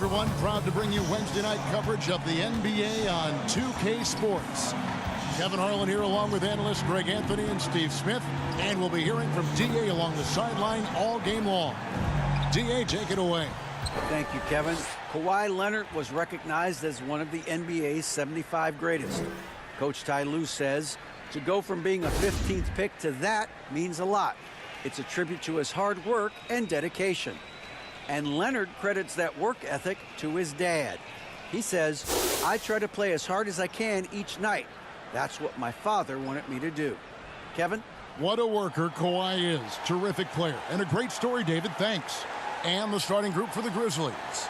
everyone. Proud to bring you Wednesday night coverage of the NBA on 2K Sports. Kevin Harlan here along with analysts Greg Anthony and Steve Smith. And we'll be hearing from D.A. along the sideline all game long. D.A., take it away. Thank you, Kevin. Kawhi Leonard was recognized as one of the NBA's 75 greatest. Coach Ty Lue says to go from being a 15th pick to that means a lot. It's a tribute to his hard work and dedication. And Leonard credits that work ethic to his dad. He says, I try to play as hard as I can each night. That's what my father wanted me to do. Kevin? What a worker Kawhi is. Terrific player. And a great story, David. Thanks. And the starting group for the Grizzlies.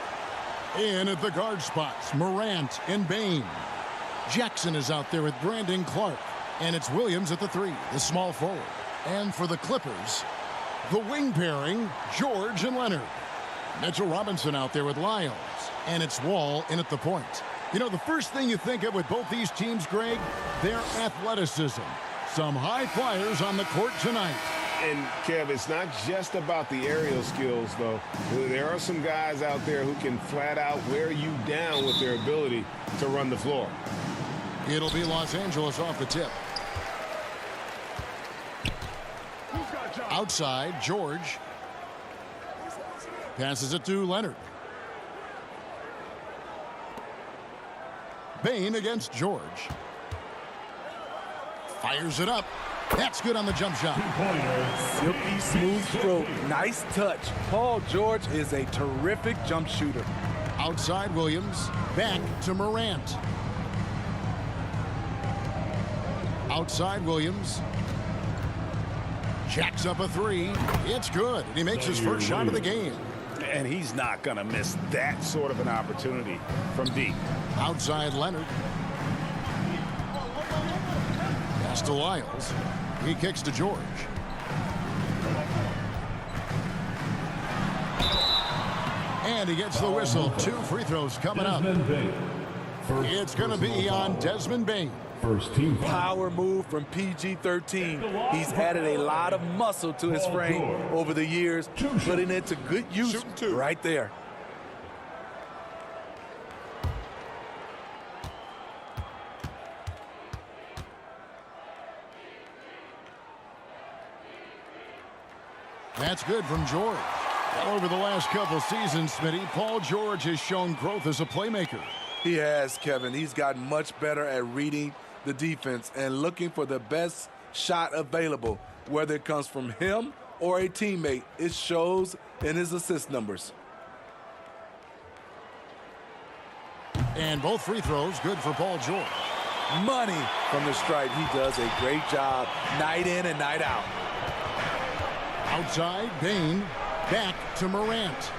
In at the guard spots, Morant and Bane. Jackson is out there with Brandon Clark. And it's Williams at the 3, the small forward. And for the Clippers, the wing pairing, George and Leonard. Mitchell Robinson out there with Lyles. And it's Wall in at the point. You know, the first thing you think of with both these teams, Greg, their athleticism. Some high flyers on the court tonight. And, Kev, it's not just about the aerial skills, though. There are some guys out there who can flat out wear you down with their ability to run the floor. It'll be Los Angeles off the tip. Outside, George. Passes it to Leonard. Bane against George. Fires it up. That's good on the jump shot. Silky smooth stroke. Nice touch. Paul George is a terrific jump shooter. Outside Williams. Back to Morant. Outside Williams. Jacks up a 3. It's good. And he makes his first shot of the game. And he's not going to miss that sort of an opportunity from deep. Outside Leonard. Pass to Lyles. He kicks to George. And he gets the whistle. 2 free throws coming up. It's going to be on Desmond Bane. First team Power move from PG-13. He's added a lot of muscle to his frame over the years, putting it to good use right there. That's good from George. Well, over the last couple seasons, Smitty, Paul George has shown growth as a playmaker. He has, Kevin. He's gotten much better at reading the defense and looking for the best shot available, whether it comes from him or a teammate. It shows in his assist numbers. And both free throws good for Paul George. Money from the stripe. He does a great job night in and night out. Outside, Bane. Back to Morant.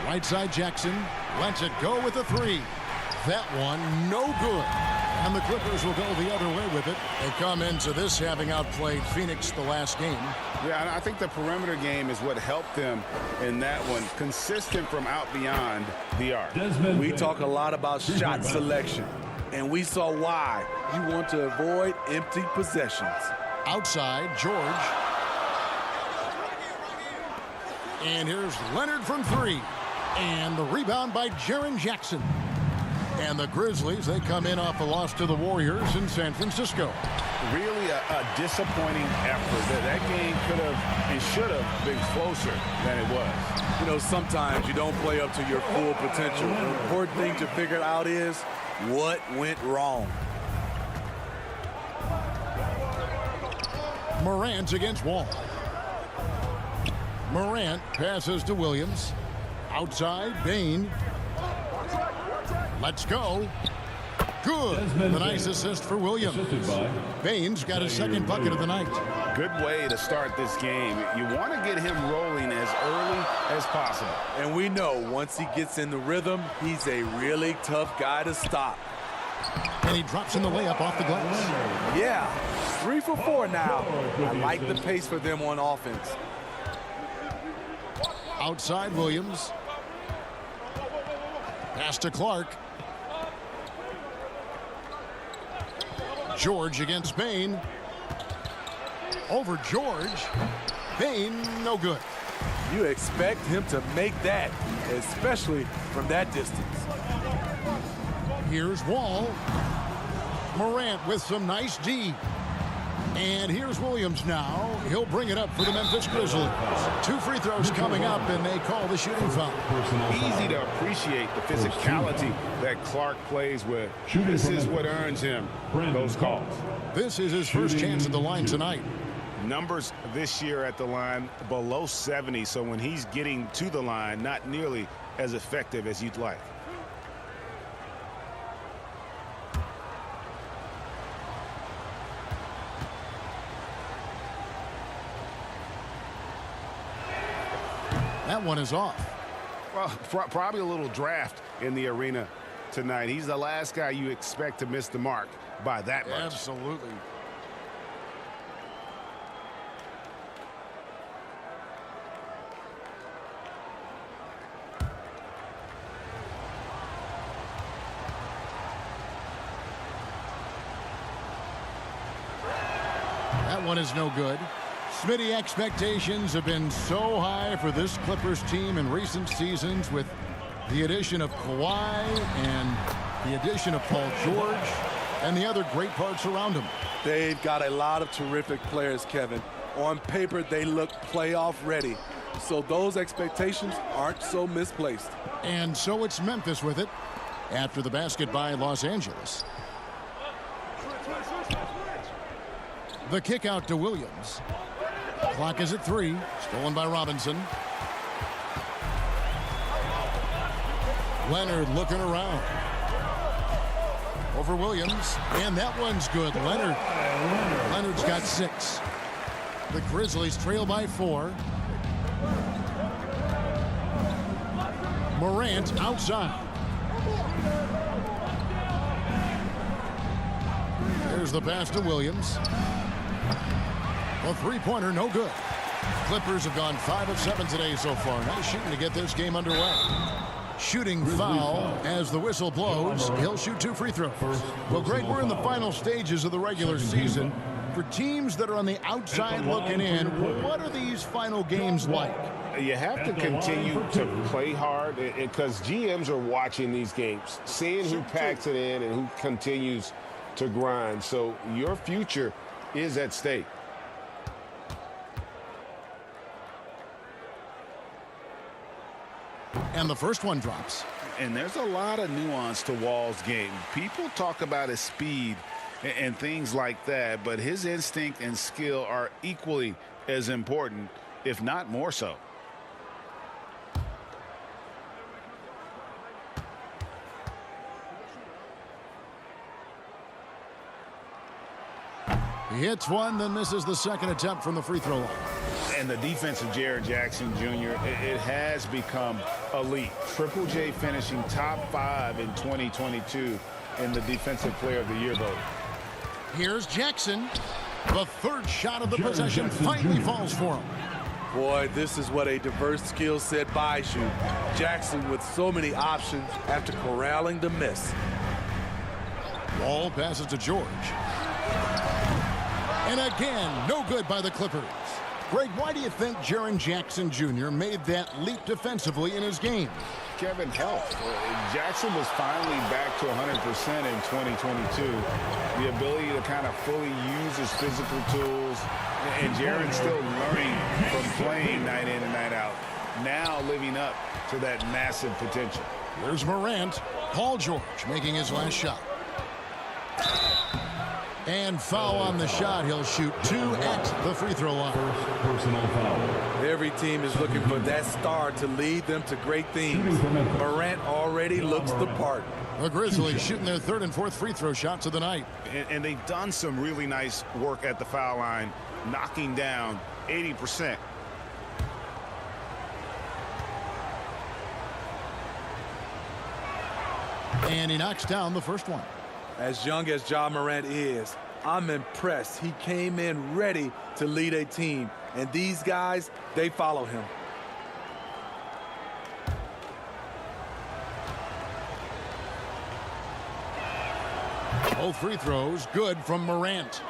Right side, Jackson. Lets it go with a 3. That one, no good. And the Clippers will go the other way with it. They come into this having outplayed Phoenix the last game. Yeah, I think the perimeter game is what helped them in that one. Consistent from out beyond the arc. We talk a lot about shot selection, and we saw why. You want to avoid empty possessions. Outside, George. And here's Leonard from 3. And the rebound by Jaren Jackson. And the Grizzlies, they come in off a loss to the Warriors in San Francisco. Really a disappointing effort. That game could have and should have been closer than it was. You know, sometimes you don't play up to your full potential. The important thing to figure out is what went wrong. Morant against Wall. Morant passes to Williams. Outside, Bane. Let's go. Good. The nice assist for Williams. Bane's got his second bucket of the night. Good way to start this game. You want to get him rolling as early as possible. And we know once he gets in the rhythm, he's a really tough guy to stop. And he drops in the layup off the glass. Yeah, 3 for 4 now. I like the pace for them on offense. Outside Williams. Pass to Clark. George against Bane. Over George. Bane, no good. You expect him to make that, especially from that distance. Here's Wall. Morant with some nice D. And here's Williams now. He'll bring it up for the Memphis Grizzlies. 2 free throws coming up, and they call the shooting foul. Easy to appreciate the physicality that Clark plays with. This is what earns him those calls. This is his first chance at the line tonight. Numbers this year at the line below 70, so when he's getting to the line, not nearly as effective as you'd like. That one is off. Well, probably a little draft in the arena tonight. He's the last guy you expect to miss the mark by that much. Absolutely. That one is no good. Smitty, expectations have been so high for this Clippers team in recent seasons with the addition of Kawhi and the addition of Paul George and the other great parts around him. They've got a lot of terrific players, Kevin. On paper, they look playoff ready. So those expectations aren't so misplaced. And so it's Memphis with it after the basket by Los Angeles. The kick out to Williams. Clock is at 3. Stolen by Robinson. Leonard looking around. Over Williams. And that one's good. Leonard's got 6. The Grizzlies trail by 4. Morant outside. There's the pass to Williams. A three-pointer, no good. Clippers have gone 5 of 7 today so far. Nice shooting to get this game underway. Shooting foul as the whistle blows. He'll shoot 2 free throws. Well, Greg, we're in the final stages of the regular season. For teams that are on the outside looking in, what are these final games like? You have to continue to play hard because GMs are watching these games, seeing who packs it in and who continues to grind. So your future is at stake. And the first one drops. And there's a lot of nuance to Wall's game. People talk about his speed and things like that, but his instinct and skill are equally as important, if not more so. He hits one, then misses the second attempt from the free throw line. And the defense of Jaren Jackson Jr., it has become elite. Triple J finishing top 5 in 2022 in the Defensive Player of the Year vote. Here's Jackson. The third shot of the possession finally falls for him. Boy, this is what a diverse skill set buys you. Jackson with so many options after corralling the miss. Wall passes to George. And again, no good by the Clippers. Greg, why do you think Jaren Jackson Jr. made that leap defensively in his game? Kevin, health. Jackson was finally back to 100% in 2022. The ability to kind of fully use his physical tools. And Jaren's still learning from playing night in and night out. Now living up to that massive potential. Here's Morant. Paul George making his last shot. And foul on the shot. He'll shoot 2 at the free throw line. Personal foul. Every team is looking for that star to lead them to great things. Morant already looks the part. The Grizzlies shooting their 3rd and 4th free throw shots of the night. And they've done some really nice work at the foul line, knocking down 80%. And he knocks down the first one. As young as Ja Morant is, I'm impressed. He came in ready to lead a team. And these guys, they follow him. Both free throws good from Morant.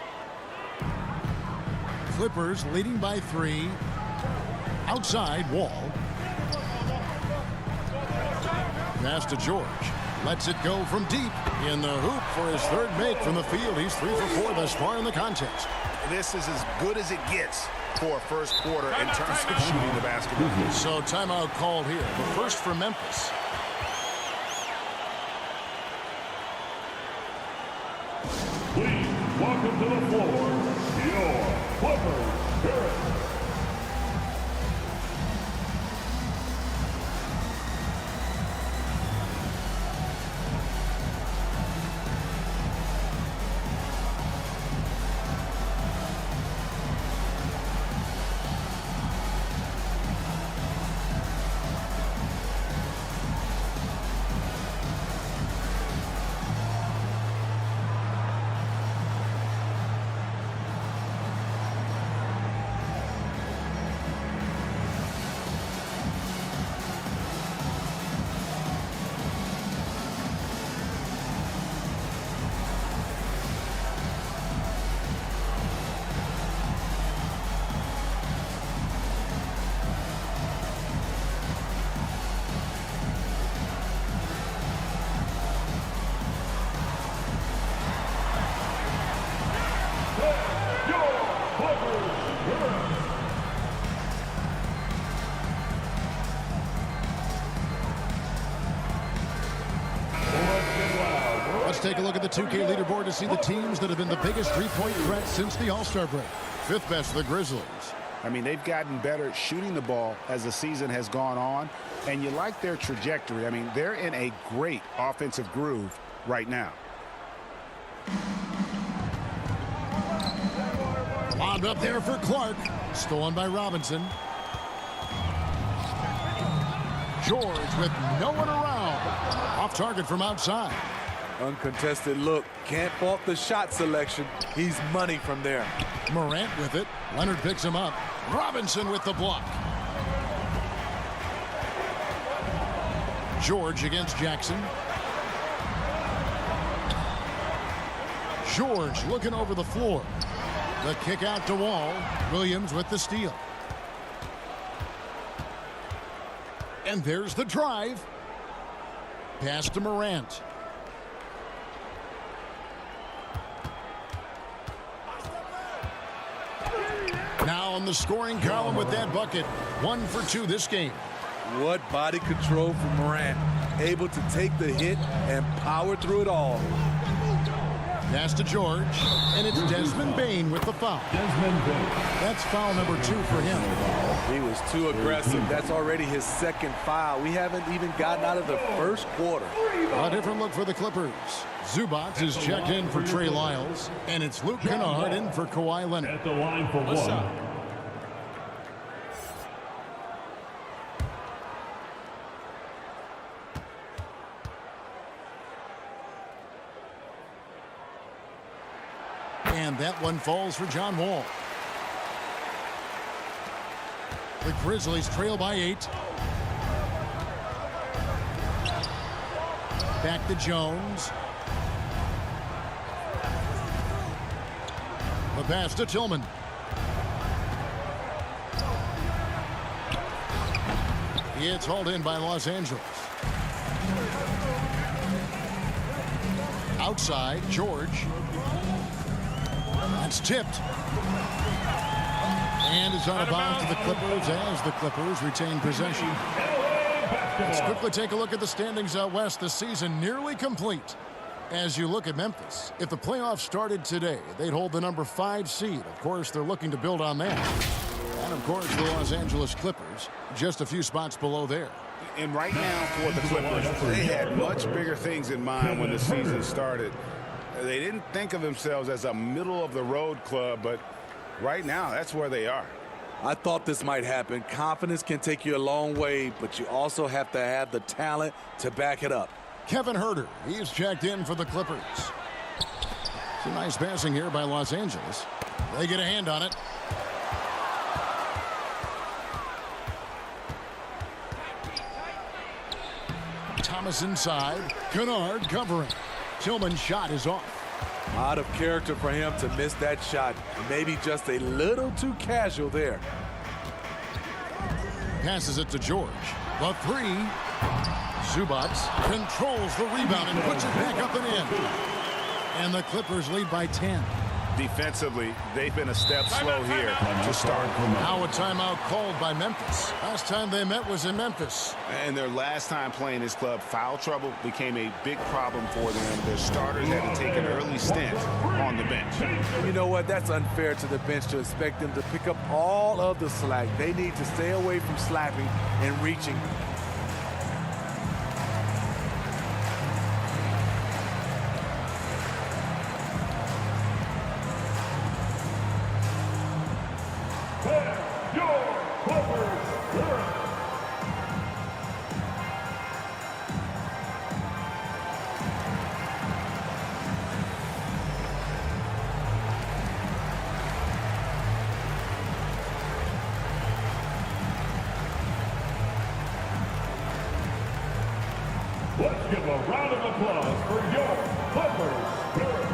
Clippers leading by 3. Outside, Wall. Pass to George. Lets it go from deep. In the hoop for his third make from the field. He's 3 for 4 thus far in the contest. This is as good as it gets for a first quarter in terms of shooting the basketball. So timeout called here. The first for Memphis. Please welcome to the floor your Clippers. Let's take a look at the 2K leaderboard to see the teams that have been the biggest three-point threat since the All-Star break. Fifth best, the Grizzlies. I mean, they've gotten better at shooting the ball as the season has gone on, and you like their trajectory. I mean, they're in a great offensive groove right now. Lobbed up there for Clark. Stolen by Robinson. George with no one around. Off target from outside. Uncontested look. Can't fault the shot selection. He's money from there. Morant with it. Leonard picks him up. Robinson with the block. George against Jackson. George looking over the floor. The kick out to Wall. Williams with the steal. And there's the drive. Pass to Morant. Now on the scoring column with that bucket. 1 for 2 this game. What body control from Morant. Able to take the hit and power through it all. Pass to George. And it's Desmond Bane with the foul. That's foul number 2 for him. He was too aggressive. That's already his second foul. We haven't even gotten out of the first quarter. A different look for the Clippers. Zubac is checked in for Trey Lyles. And it's Luke Kennard in for Kawhi Leonard. At the line for one. And that one falls for John Wall. The Grizzlies trail by 8. Back to Jones. The pass to Tillman. It's hauled in by Los Angeles. Outside, George. That's tipped. And it's out of bounds to the Clippers as the Clippers retain possession. Let's quickly take a look at the standings out west. The season nearly complete. As you look at Memphis, if the playoffs started today, they'd hold the number 5 seed. Of course, they're looking to build on that. And, of course, the Los Angeles Clippers, just a few spots below there. And right now for the Clippers, they had much bigger things in mind when the season started. They didn't think of themselves as a middle-of-the-road club, but right now, that's where they are. I thought this might happen. Confidence can take you a long way, but you also have to have the talent to back it up. Kevin Huerter, he's checked in for the Clippers. Some nice passing here by Los Angeles. They get a hand on it. Thomas inside. Kennard covering. Tillman's shot is off. Out of character for him to miss that shot. Maybe just a little too casual there. Passes it to George. The three. Zubac controls the rebound and puts it back up and in. And the Clippers lead by 10. Defensively, they've been a step slow here to start. Now a timeout called by Memphis. Last time they met was in Memphis. And their last time playing this club, foul trouble became a big problem for them. Their starters had to take an early stint on the bench. You know what? That's unfair to the bench to expect them to pick up all of the slack. They need to stay away from slapping and reaching. Let's give a round of applause for your Clippers Spirit.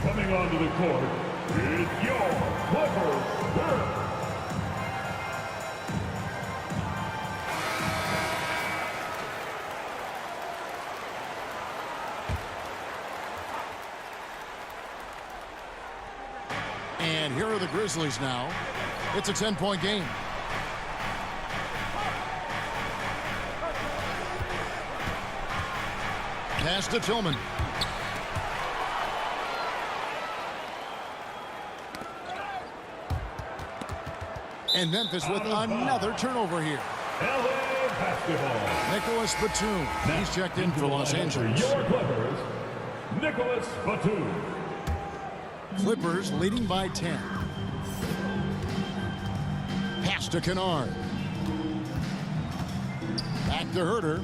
Coming onto the court is your Clippers Spirit. And here are the Grizzlies now. It's a 10-point game. Pass to Tillman. And Memphis with another turnover here. LA basketball. Nicholas Batum. He's checked in for Los Angeles. Your Clippers, Nicholas Batum. Clippers leading by 10. Pass to Kennard. Back to Herter.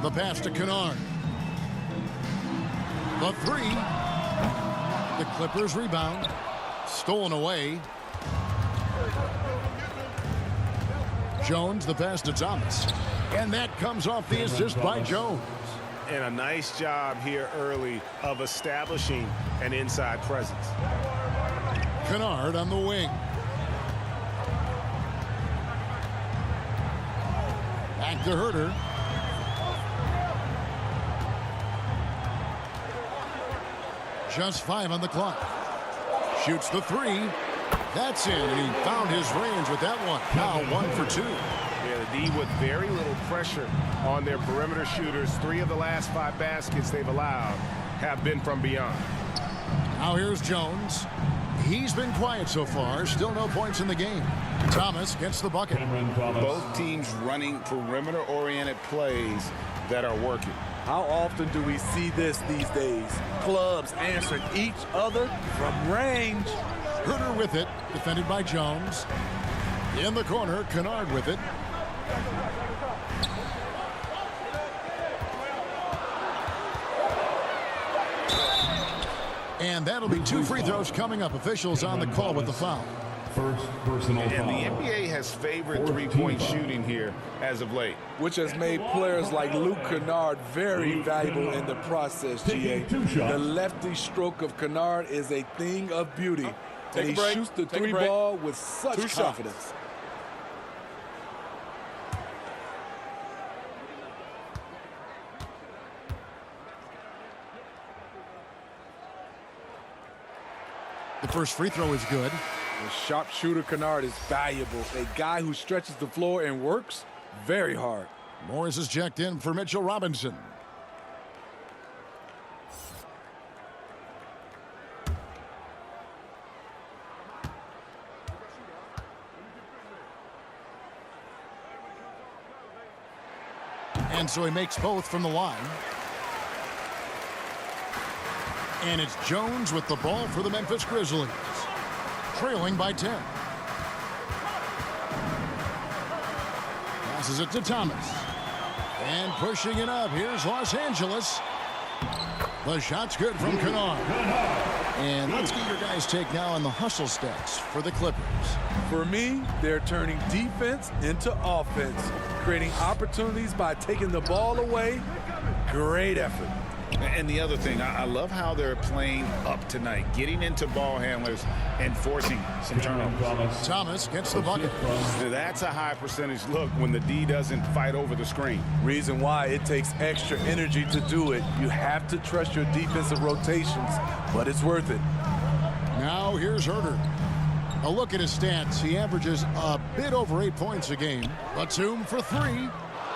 The pass to Kennard. The three. The Clippers rebound. Stolen away. Jones, the pass to Thomas. And that comes off the assist by Jones. And a nice job here early of establishing an inside presence. Kennard on the wing. Back to Herter. Just 5 on the clock. Shoots the three. That's in, and he found his range with that one. Now 1 for 2. Yeah, the D with very little pressure on their perimeter shooters. 3 of the last 5 baskets they've allowed have been from beyond. Now here's Jones. He's been quiet so far. Still no points in the game. Thomas gets the bucket. Both teams running perimeter-oriented plays that are working. How often do we see this these days? Clubs answering each other from range. Herter with it, defended by Jones. In the corner, Kennard with it. And that'll be 2 free throws coming up. Officials on the call with the foul. First personal foul. And the NBA has favored three-point shooting here as of late, which has made players like Luke Kennard very valuable in the process, GA. The lefty stroke of Kennard is a thing of beauty. And he shoots the three ball with such confidence. The first free throw is good. The sharpshooter Kennard is valuable. A guy who stretches the floor and works very hard. Morris is checked in for Mitchell Robinson. And so he makes both from the line. And it's Jones with the ball for the Memphis Grizzlies, trailing by 10. Passes it to Thomas. And pushing it up, here's Los Angeles. The shot's good from Kennard. And let's get your guys' take now on the hustle stats for the Clippers. For me, they're turning defense into offense, creating opportunities by taking the ball away. Great effort. And the other thing, I love how they're playing up tonight, getting into ball handlers and forcing some turnovers. Thomas gets the bucket. That's a high percentage look when the D doesn't fight over the screen. Reason why it takes extra energy to do it. You have to trust your defensive rotations, but it's worth it. Now here's Herter. A look at his stats. He averages a bit over 8 points a game. Batum for 3.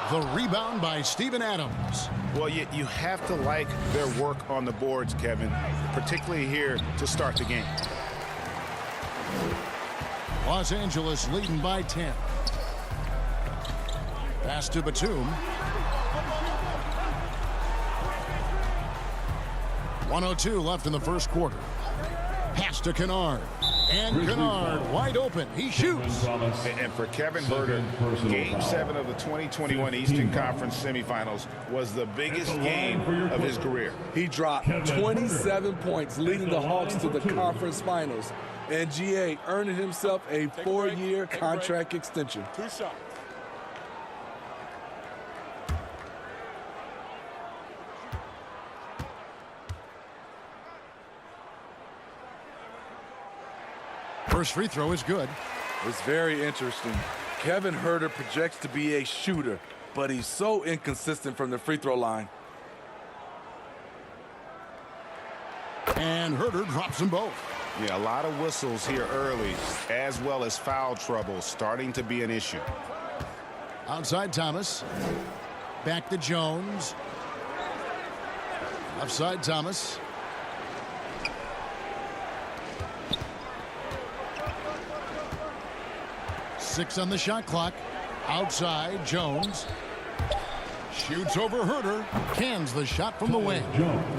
The rebound by Steven Adams. Well, you have to like their work on the boards, Kevin, particularly here to start the game. Los Angeles leading by 10. Pass to Batum. 1:02 left in the first quarter. Pass to Kennard. And Kennard wide open. He shoots. And for Kevin Herter, Game 7 of the 2021 Eastern Conference semifinals was the biggest game of his career. He dropped 27 points, leading the Hawks to the conference finals. And GA earning himself a 4-year contract extension. First free throw is good. It's very interesting. Kevin Herter projects to be a shooter, but he's so inconsistent from the free throw line. And Herter drops them both. Yeah, a lot of whistles here early, as well as foul trouble starting to be an issue. Outside Thomas. Back to Jones. Offside Thomas. Six on the shot clock. Outside Jones. Shoots over Herter. Cans the shot from the wing.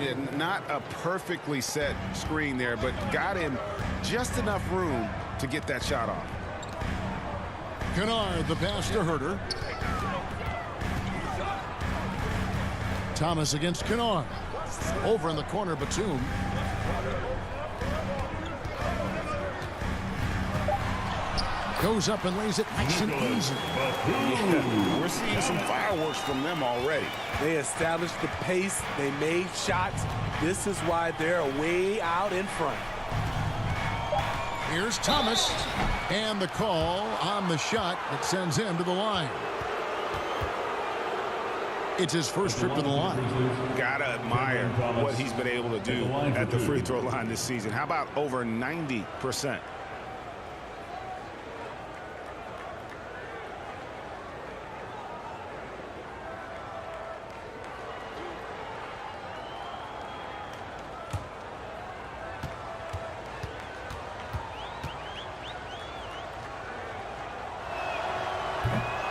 Yeah, not a perfectly set screen there, but got him just enough room to get that shot off. Kennard the pass to Herter. Thomas against Kennard. Over in the corner, Batum. Goes up and lays it nice and easy. Yeah, we're seeing some fireworks from them already. They established the pace. They made shots. This is why they're way out in front. Here's Thomas. And the call on the shot that sends him to the line. It's his first trip to the line. Gotta admire what he's been able to do at the free throw line this season. How about over 90%?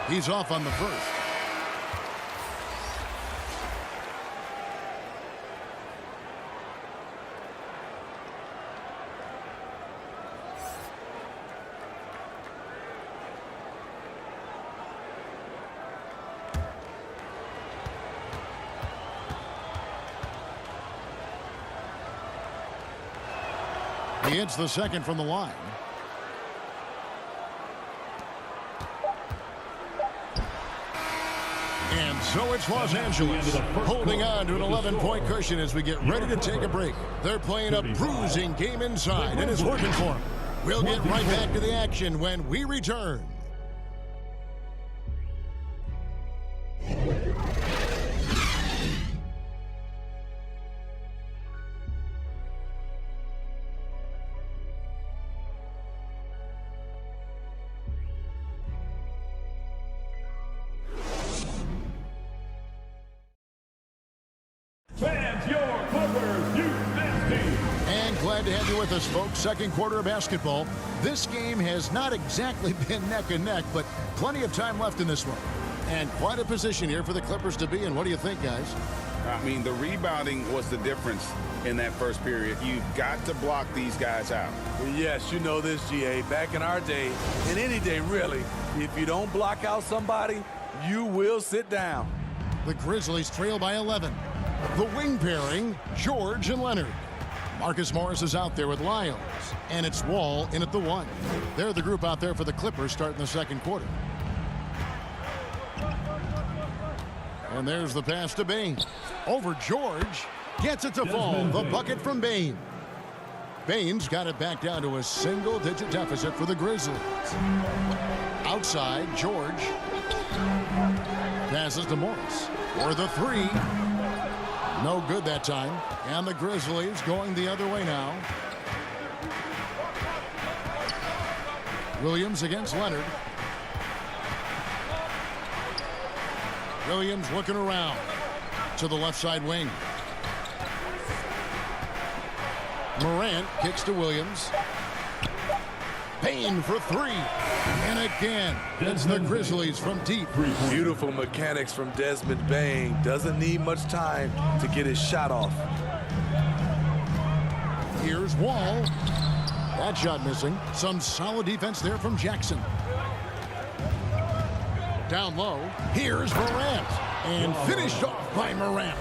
He's off on the first. He hits the second from the line. And so it's Los Angeles holding on to an 11-point cushion as we get ready to take a break. They're playing a bruising game inside, and it's working for them. We'll get right back to the action when we return. Fans, your Clippers, youth team. And glad to have you with us, folks. Second quarter of basketball. This game has not exactly been neck and neck, but plenty of time left in this one. And quite a position here for the Clippers to be in. What do you think, guys? I mean, the rebounding was the difference in that first period. You've got to block these guys out. Yes, you know this, GA. Back in our day, and any day really, if you don't block out somebody, you will sit down. The Grizzlies trail by 11. The wing pairing, George and Leonard. Marcus Morris is out there with Lyles, and it's Wall in at the 1. They're the group out there for the Clippers starting the second quarter. And there's the pass to Bain. Over George. Gets it to fall. The bucket from Bain. Bain's got it back down to a single-digit deficit for the Grizzlies. Outside, George. Passes to Morris. For the 3. No good that time. And the Grizzlies going the other way now. Williams against Leonard. Williams looking around to the left side wing. Morant kicks to Williams. Payne for 3. And again, it's the Grizzlies from deep. Beautiful mechanics from Desmond Bane. Doesn't need much time to get his shot off. Here's Wall. That shot missing. Some solid defense there from Jackson. Down low, here's Morant. And finished off by Morant.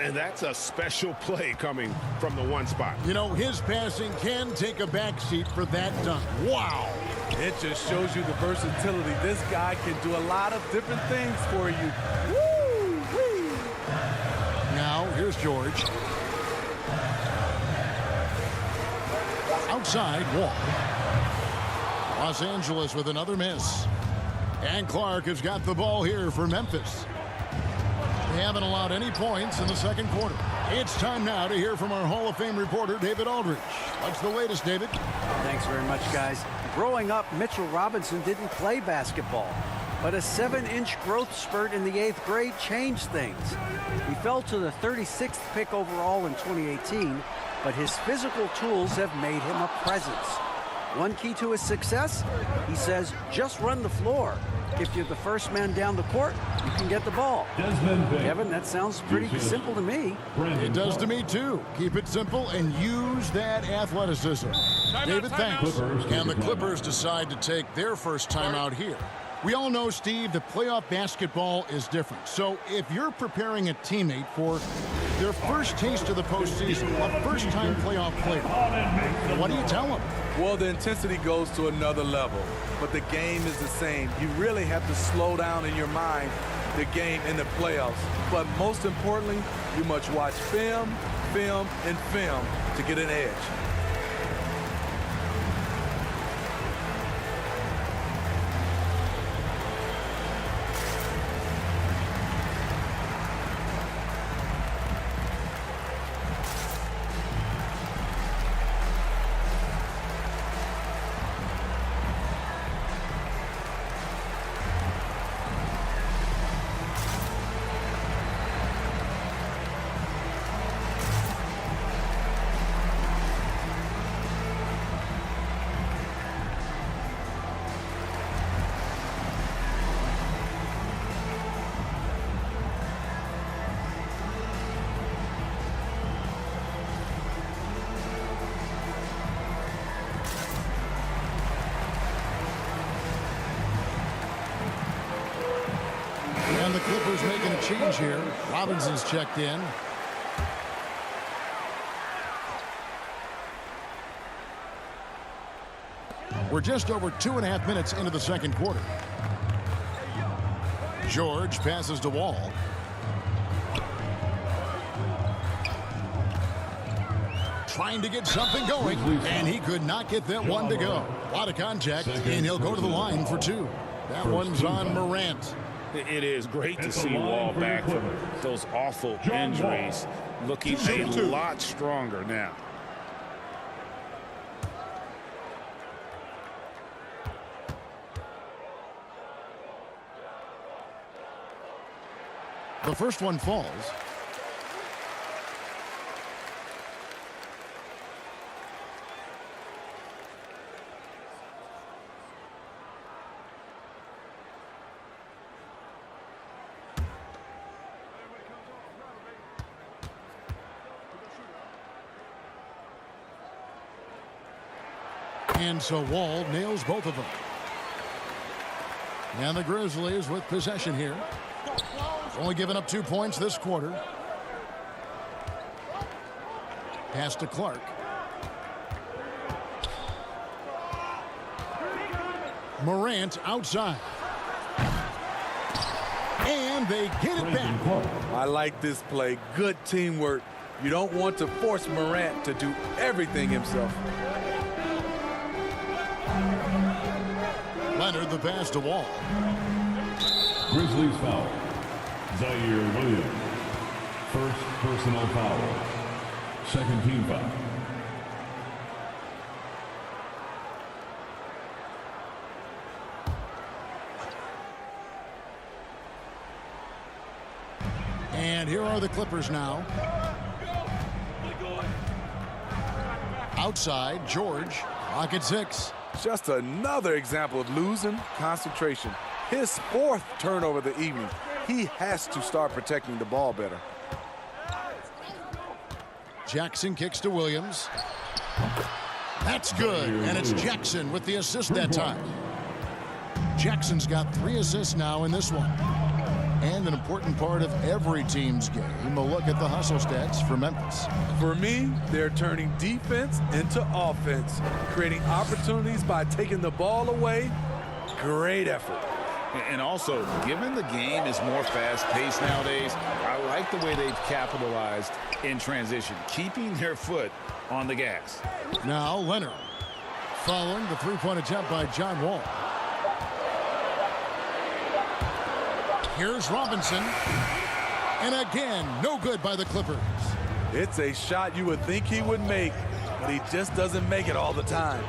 And that's a special play coming from the 1 spot. You know, his passing can take a backseat for that dunk. Wow. It just shows you the versatility. This guy can do a lot of different things for you. Woo-wee. Now, here's George. Outside, Wall. Los Angeles with another miss. And Clark has got the ball here for Memphis. They haven't allowed any points in the second quarter. It's time now to hear from our Hall of Fame reporter, David Aldridge. What's the latest, David? Thanks very much, guys. Growing up, Mitchell Robinson didn't play basketball, but a 7-inch growth spurt in the 8th grade changed things. He fell to the 36th pick overall in 2018, but his physical tools have made him a presence. One key to his success, he says, just run the floor. If you're the first man down the court, you can get the ball. Kevin, that sounds pretty simple to me. It does to me, too. Keep it simple and use that athleticism. David, thanks. And the Clippers decide to take their first time out here. We all know, Steve, that playoff basketball is different. So if you're preparing a teammate for their first taste of the postseason, a first-time playoff player, what do you tell them? Well, the intensity goes to another level, but the game is the same. You really have to slow down in your mind the game in the playoffs. But most importantly, you must watch film, and film to get an edge. And the Clippers making a change here. Robinson's checked in. We're just over 2.5 minutes into the second quarter. George passes to Wall. Trying to get something going, and he could not get that one to go. A lot of contact, and he'll go to the line for 2. That one's on Morant. It is great to see Wall back from those awful injuries, looking a lot stronger now. The first one falls. And so Wall nails both of them. And the Grizzlies with possession here. Only giving up 2 points this quarter. Pass to Clark. Morant outside. And they get it back. I like this play. Good teamwork. You don't want to force Morant to do everything himself. Leonard the pass to Wall. Grizzlies foul. Zaire Williams. First personal foul. Second team foul. And here are the Clippers now. Outside, George. Clock at 6. Just another example of losing concentration. His 4th turnover of the evening. He has to start protecting the ball better. Jackson kicks to Williams. That's good, and it's Jackson with the assist that time. Jackson's got 3 assists now in this one. And an important part of every team's game, a look at the hustle stats for Memphis. For me, they're turning defense into offense, creating opportunities by taking the ball away. Great effort. And also, given the game is more fast-paced nowadays, I like the way they've capitalized in transition, keeping their foot on the gas. Now Leonard, following the three-point attempt by John Wall. Here's Robinson. And again, no good by the Clippers. It's a shot you would think he would make, but he just doesn't make it all the time.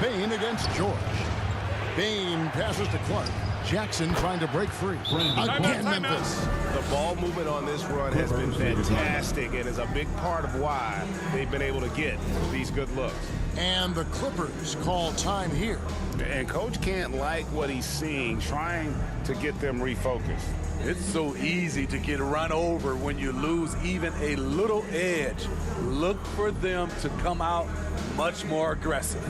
Bain against George. Bain passes to Clark. Jackson trying to break free. Again, Memphis. The ball movement on this run has been fantastic and is a big part of why they've been able to get these good looks. And the Clippers call time here. And Coach can't like what he's seeing, trying to get them refocused. It's so easy to get run over when you lose even a little edge. Look for them to come out much more aggressive.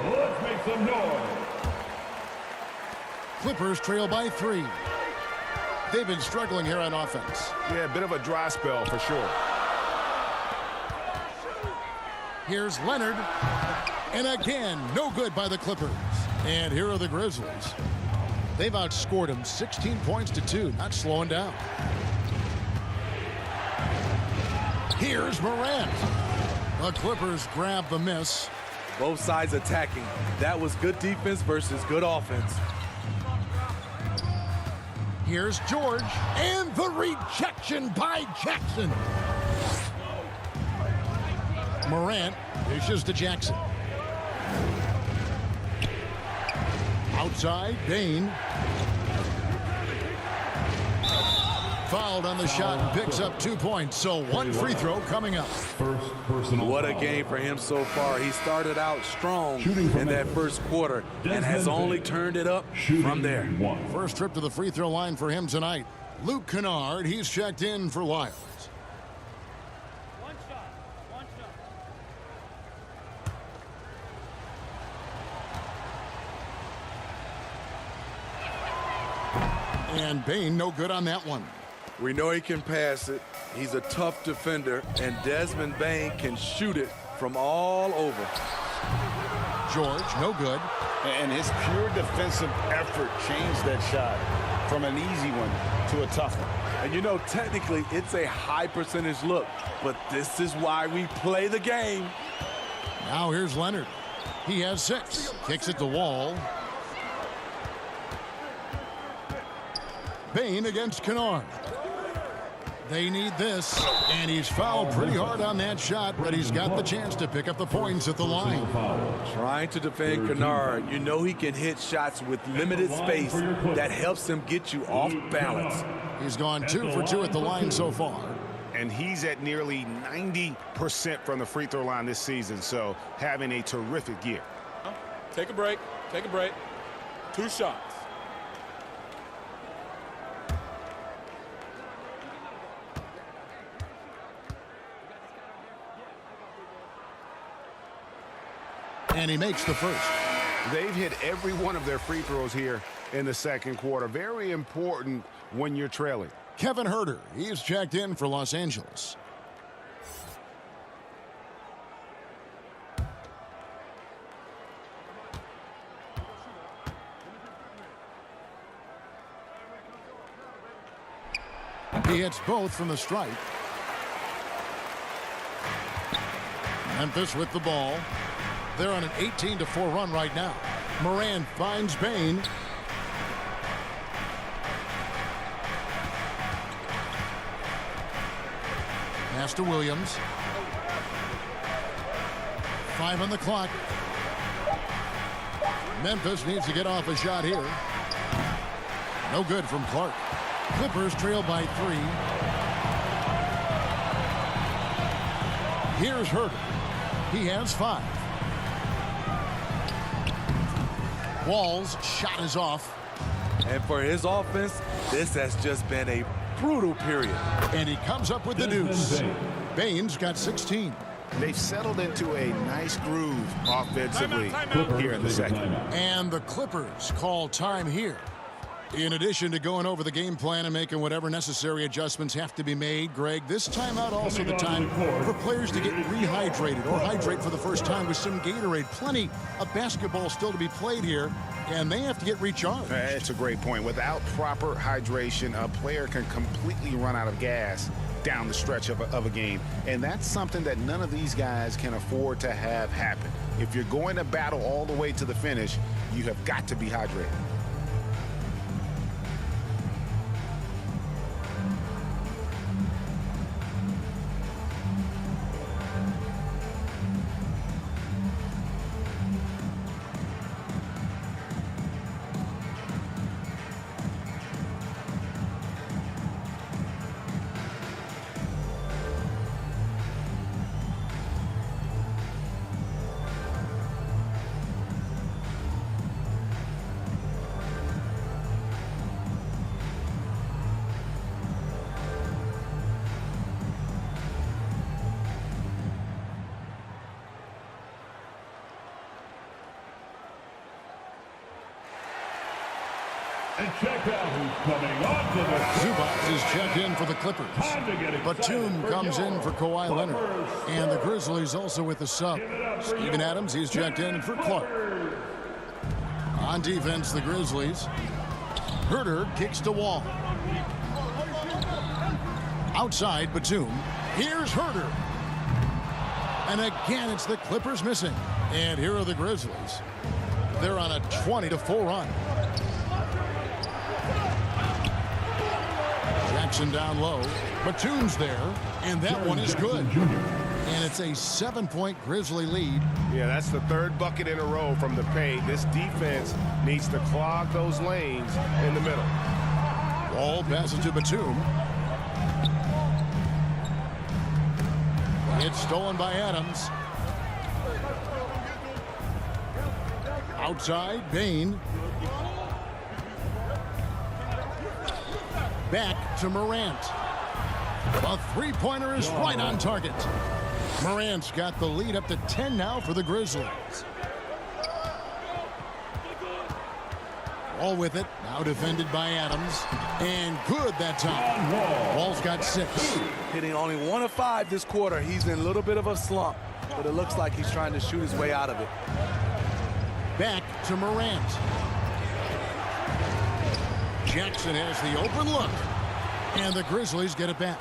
Let's make some noise. Clippers trail by 3. They've been struggling here on offense. Yeah, a bit of a dry spell for sure. Here's Leonard. And again, no good by the Clippers. And here are the Grizzlies. They've outscored them 16 points to 2, not slowing down. Here's Morant. The Clippers grab the miss. Both sides attacking. That was good defense versus good offense. Here's George. And the rejection by Jackson. Morant dishes to Jackson. Outside, Bain. Fouled on the shot and picks up 2 points. So 1 free throw coming up. First personal What a foul. game for him so far. He started out strong Shooting from in that Memphis. first quarter and has only turned it up Shooting from there. 1. First trip to the free throw line for him tonight. Luke Kennard, he's checked in for Lyles. One shot. And Bain no good on that one. We know he can pass it. He's a tough defender, and Desmond Bain can shoot it from all over. George, no good. And his pure defensive effort changed that shot. from an easy one to a tough one. And you know, technically, it's a high percentage look, but this is why we play the game. Now here's Leonard. He has 6. Kicks it to Wall. Bain against Kennard. They need this, and he's fouled pretty hard on that shot, but he's got the chance to pick up the points at the line. Trying to defend Kennard, you know he can hit shots with limited space. That helps him get you off balance. He's gone 2 for 2 at the line so far. And he's at nearly 90% from the free throw line this season, so having a terrific year. Take a break. Take a break. 2 shots. And he makes the first. They've hit every one of their free throws here in the second quarter. Very important when you're trailing. Kevin Huerter, he's checked in for Los Angeles. He hits both from the stripe. Memphis with the ball. They're on an 18-4 run right now. Morant finds Bain. Pass to Williams. 5 on the clock. Memphis needs to get off a shot here. No good from Clark. Clippers trail by 3. Here's Huerter. He has 5. Wall's shot is off. And for his offense, this has just been a brutal period. And he comes up with the deuce. Bain's got 16. They've settled into a nice groove offensively here in the second. And the Clippers call time here. In addition to going over the game plan and making whatever necessary adjustments have to be made, Greg, this timeout also the time for players to get rehydrated or hydrate for the first time with some Gatorade. Plenty of basketball still to be played here, and they have to get recharged. That's a great point. Without proper hydration, a player can completely run out of gas down the stretch of a game. And that's something that none of these guys can afford to have happen. If you're going to battle all the way to the finish, you have got to be hydrated. And check out who's coming on to the Zubac is checked in for the Clippers. Batum comes in for Kawhi Leonard. And the Grizzlies also with the sub. Steven Adams, he's checked in for Clark. On defense, the Grizzlies. Huerter kicks to Wall. Outside, Batum. Here's Huerter. And again, it's the Clippers missing. And here are the Grizzlies. They're on a 20-4 run. Jackson down low. Batum's there, and that one is good. And it's a 7-point Grizzly lead. Yeah, that's the 3rd bucket in a row from the paint. This defense needs to clog those lanes in the middle. Wall passes to Batum. It's stolen by Adams. Outside, Bain. Back to Morant. A three-pointer is right on target. Morant's got the lead up to 10 now for the Grizzlies. Wall with it. Now defended by Adams. And good that time. Wall's got 6. Hitting only 1 of 5 this quarter. He's in a little bit of a slump, but it looks like he's trying to shoot his way out of it. Back to Morant. Jackson has the open look. And the Grizzlies get it back.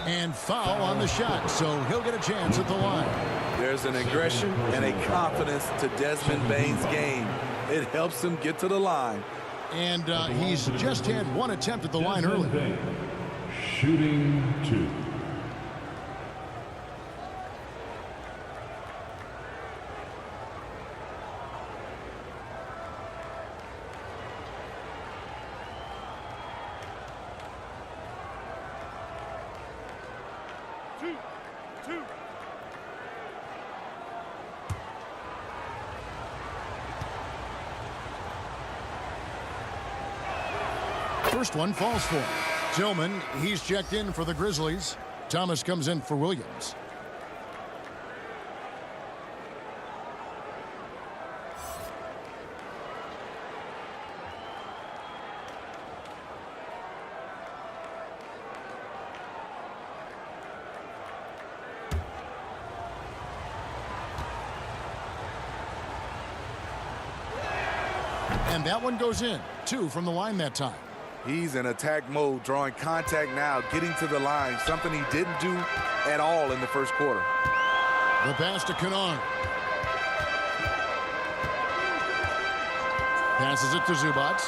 And foul on the shot, so he'll get a chance at the line. There's an aggression and a confidence to Desmond Bane's game. It helps him get to the line. And he's just had one attempt at the line earlier. Shooting 2. First one falls for him. Tillman, he's checked in for the Grizzlies. Thomas comes in for Williams. And that one goes in. 2 from the line that time. He's in attack mode, drawing contact now, getting to the line, something he didn't do at all in the first quarter. The pass to Kennard. Passes it to Zubats.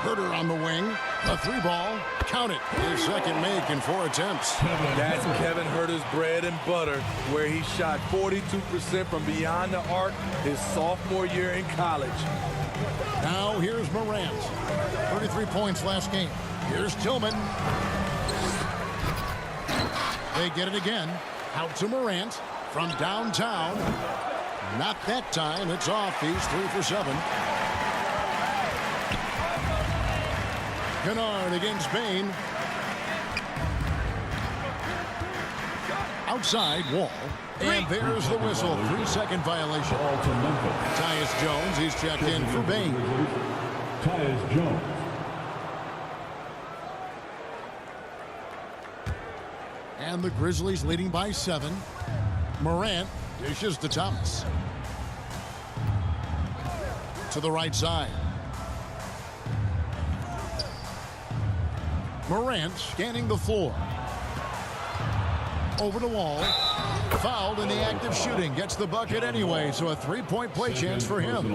Herter on the wing. A 3-ball. Count it. His second make in 4 attempts. That's Kevin Herter's bread and butter, where he shot 42% from beyond the arc his sophomore year in college. Now here's Morant. 33 points last game. Here's Tillman. They get it again. Out to Morant from downtown. Not that time. It's off. He's 3 for 7. Kennard against Bane. Outside Wall. And there's the whistle. 3-second violation. Tyus Jones, he's checked in for Bane. Tyus Jones. And the Grizzlies leading by 7. Morant dishes to Thomas. To the right side. Morant scanning the floor. Over the Wall. Fouled in the act of shooting. Gets the bucket anyway, so a 3-point play chance for him.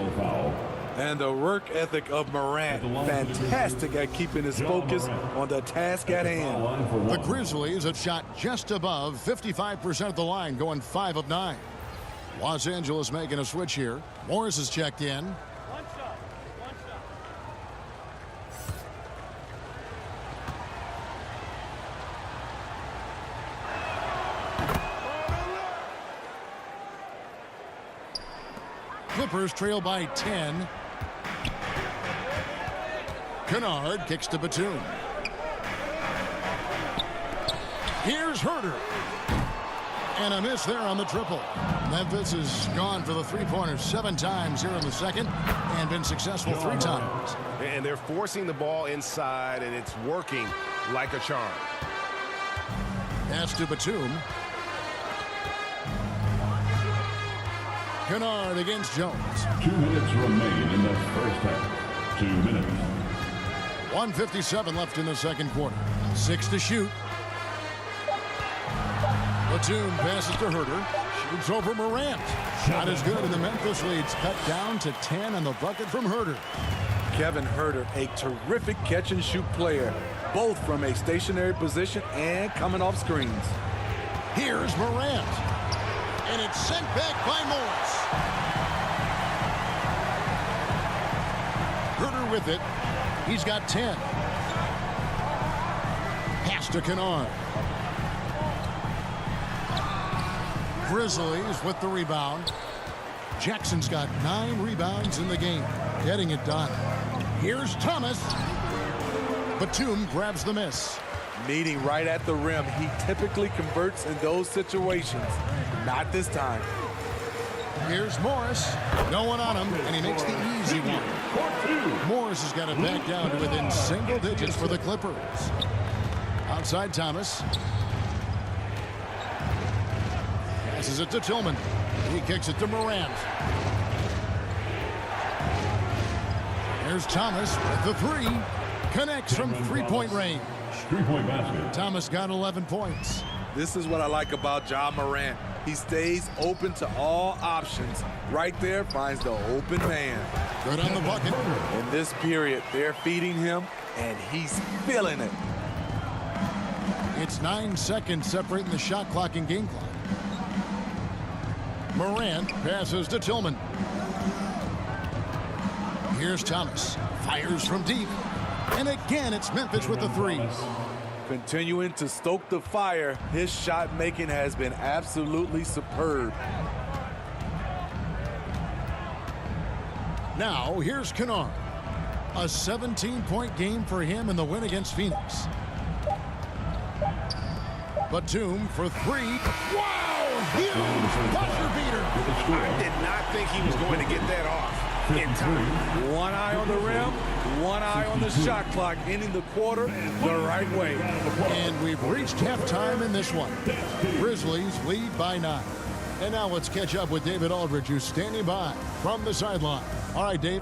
And the work ethic of Morant, fantastic at keeping his focus on the task at hand. The Grizzlies have shot just above 55% of the line, going 5 of 9. Los Angeles making a switch here. Morris is checked in. One shot. One shot. Clippers trail by 10. Kennard kicks to Batum. Here's Herter. And a miss there on the triple. Memphis has gone for the 3-pointers 7 times here in the second and been successful 3 times. And they're forcing the ball inside, and it's working like a charm. Pass to Batum. Kennard against Jones. 2 minutes remain in the first half. 2 minutes. 1:57 left in the second quarter. 6 to shoot. Batum passes to Herter. Shoots over Morant. Shot is good, and the Memphis lead's cut down to 10 on the bucket from Herter. Kevin Herter, a terrific catch-and-shoot player, both from a stationary position and coming off screens. Here's Morant. And it's sent back by Morris. Herter with it. He's got 10. Pass to Kennard. Grizzlies with the rebound. Jackson's got 9 rebounds in the game. Getting it done. Here's Thomas. Batum grabs the miss. Meeting right at the rim. He typically converts in those situations. Not this time. Here's Morris. No one on him, and he makes the easy one. Morris has got it back down to within single digits for the Clippers. Outside Thomas. Passes it to Tillman. He kicks it to Morant. There's Thomas with the 3. Connects from three-point range. Three-point basket. Thomas got 11 points. This is what I like about Ja Morant. He stays open to all options. Right there, finds the open man. Good on the bucket. In this period, they're feeding him, and he's feeling it. It's 9 seconds separating the shot clock and game clock. Morant passes to Tillman. Here's Thomas. Fires from deep. And again, it's Memphis with the three. Continuing to stoke the fire, his shot making has been absolutely superb. Now, here's Kennard. A 17-point game for him in the win against Phoenix. Batum for three. Wow! Huge buzzer beater. I did not think he was going to get that off in time. One eye on the rim, one eye on the shot clock, ending the quarter the right way. And we've reached halftime in this one. Grizzlies lead by 9. And now let's catch up with David Aldridge, who's standing by from the sideline. All right, Dave.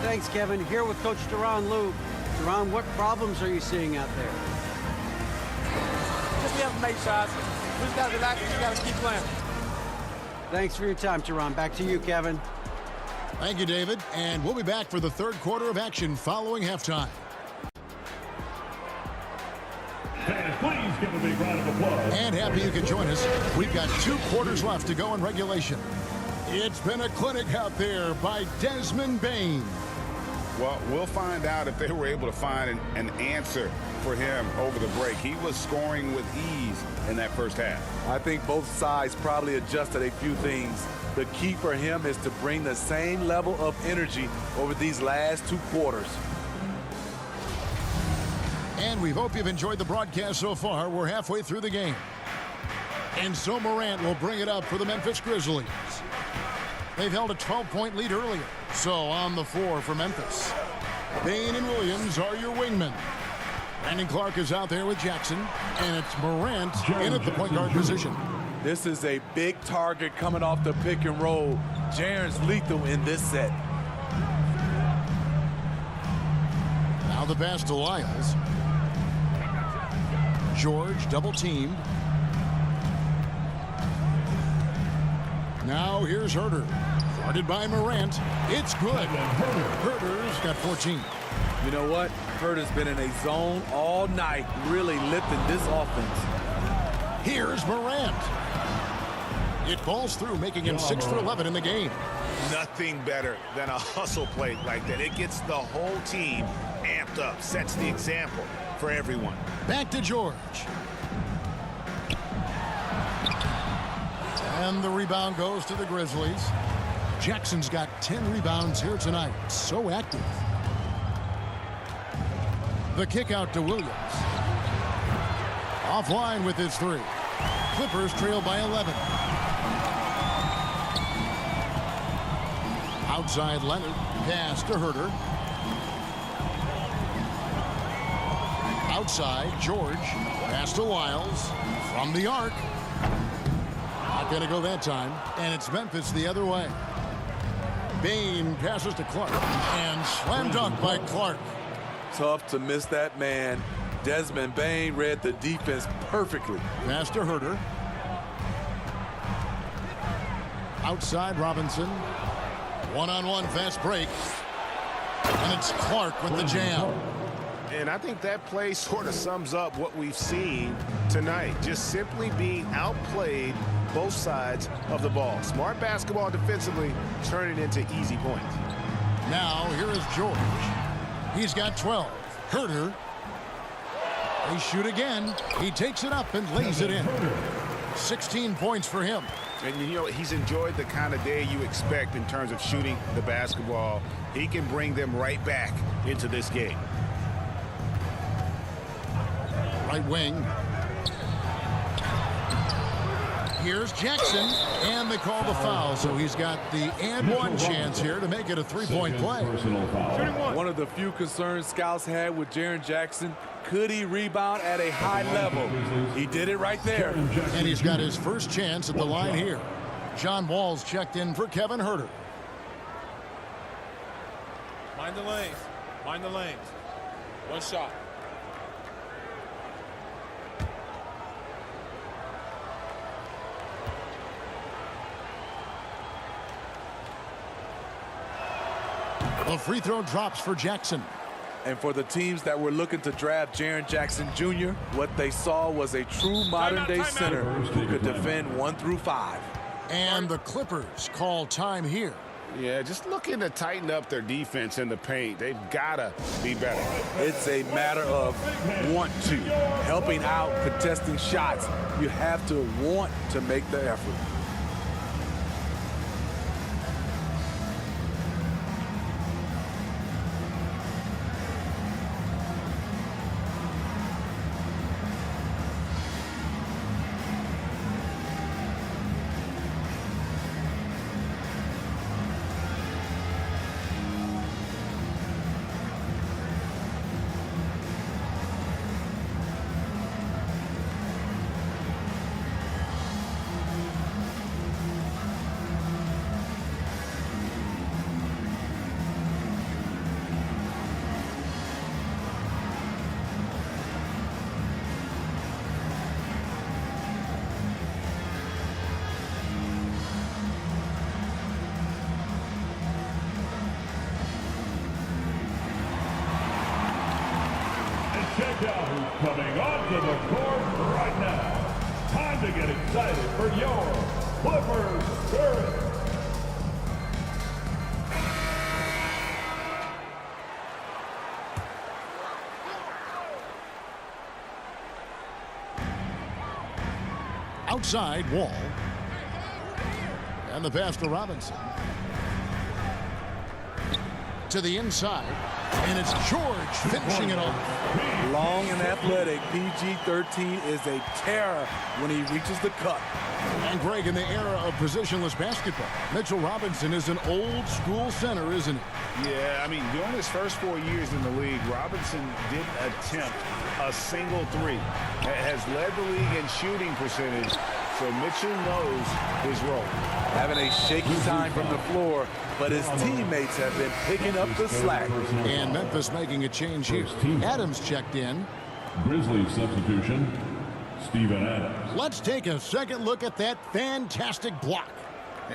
Thanks, Kevin. Here with Coach Duran Lube. Duran, what problems are you seeing out there? Just be able to make shots. We just got to relax and we got to keep playing. Thanks for your time, Duran. Back to you, Kevin. Thank you, David. And we'll be back for the third quarter of action following halftime. Fans, please give a big round of applause. And happy you can join us. We've got 2 quarters left to go in regulation. It's been a clinic out there by Desmond Bane. Well, we'll find out if they were able to find an answer for him over the break. He was scoring with ease in that first half. I think both sides probably adjusted a few things. The key for him is to bring the same level of energy over these last 2 quarters. And we hope you've enjoyed the broadcast so far. We're halfway through the game. And so Morant will bring it up for the Memphis Grizzlies. They've held a 12-point lead earlier. So on the floor for Memphis. Bane and Williams are your wingmen. Brandon Clark is out there with Jackson. And it's Morant in at the point guard position. This is a big target coming off the pick and roll. Jaren's lethal in this set. Now the pass to Lyles. George double teamed. Now here's Herter. Guarded by Morant. It's good. Herter's got 14. You know what? Herter's been in a zone all night, really lifting this offense. Here's Morant. It falls through, making him 6 for 11 in the game. Nothing better than a hustle play like that. It gets the whole team amped up, sets the example for everyone. Back to George. And the rebound goes to the Grizzlies. Jackson's got 10 rebounds here tonight. So active. The kick out to Williams. Offline with his 3. Clippers trail by 11. Outside Leonard. Pass to Herter. Outside George. Pass to Lyles. From the arc. Not going to go that time. And it's Memphis the other way. Bane passes to Clark. And slam dunk by Clark. Tough to miss that man. Desmond Bane read the defense perfectly. Pass to Herter. Outside Robinson. One-on-one fast break. And it's Clark with the jam. And I think that play sort of sums up what we've seen tonight. Just simply being outplayed both sides of the ball. Smart basketball defensively, turning into easy points. Now here is George. He's got 12. Herter. They shoot again. He takes it up and lays it in. 16 points for him. And, you know, he's enjoyed the kind of day you expect in terms of shooting the basketball. He can bring them right back into this game. Right wing. Here's Jackson, and they call the foul, so he's got the and one chance here to make it a 3-point play. One of the few concerns scouts had with Jaren Jackson, could he rebound at a high level? He did it right there. And he's got his first chance at the line here. John Wall's checked in for Kevin Herter. Mind the lanes. Mind the lanes. One shot. The free throw drops for Jackson. And for the teams that were looking to draft Jaren Jackson Jr., what they saw was a true modern-day center who could defend 1 through 5. And the Clippers call time here. Yeah, just looking to tighten up their defense in the paint. They've got to be better. It's a matter of want to. Helping out, contesting shots. You have to want to make the effort. Check out who's coming onto the court right now. Time to get excited for your Clippers Spirit. Outside, Wall. And the pass to Robinson. To the inside. And it's George finishing it off. Long and athletic, PG-13 is a terror when he reaches the cup. And Greg, in the era of positionless basketball, Mitchell Robinson is an old-school center, isn't he? Yeah, I mean, during his first 4 years in the league, Robinson didn't attempt a single three. Has led the league in shooting percentage, so Mitchell knows his role. Having a shaky time from the floor, but his teammates have been picking up the slack. And Memphis making a change here. Adams checked in. Grizzlies substitution, Steven Adams. Let's take a second look at that fantastic block.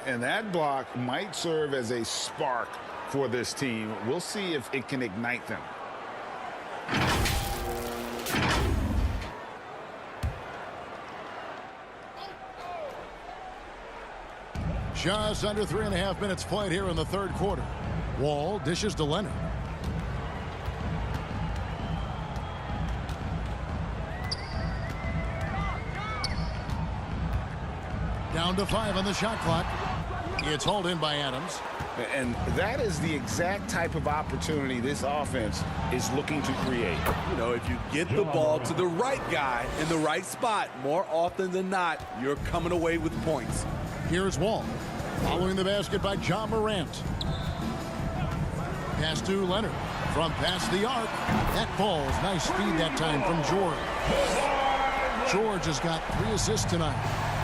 And that block might serve as a spark for this team. We'll see if it can ignite them. Just under 3.5 minutes played here in the third quarter. Wall dishes to Leonard. Down to 5 on the shot clock. It's hauled in by Adams. And that is the exact type of opportunity this offense is looking to create. You know, if you get the ball to the right guy in the right spot, more often than not, you're coming away with points. Here's Wall. Following the basket by John Morant. Pass to Leonard. From past the arc. That falls. Nice speed that time from George. George has got 3 assists tonight.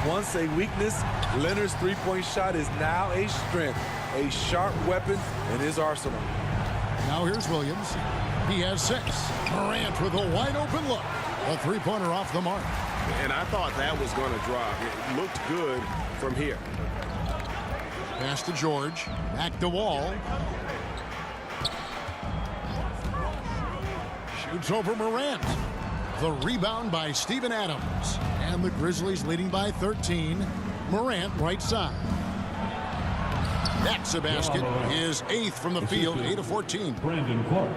Once a weakness, Leonard's three-point shot is now a strength, a sharp weapon in his arsenal. Now here's Williams. He has 6. Morant with a wide-open look. A three-pointer off the mark. And I thought that was going to drop. It looked good from here. Pass to George. Back to Wall. Shoots over Morant. The rebound by Steven Adams. And the Grizzlies leading by 13. Morant right side. That's a basket. His 8th from the field, 8 of 14. Brandon Clark.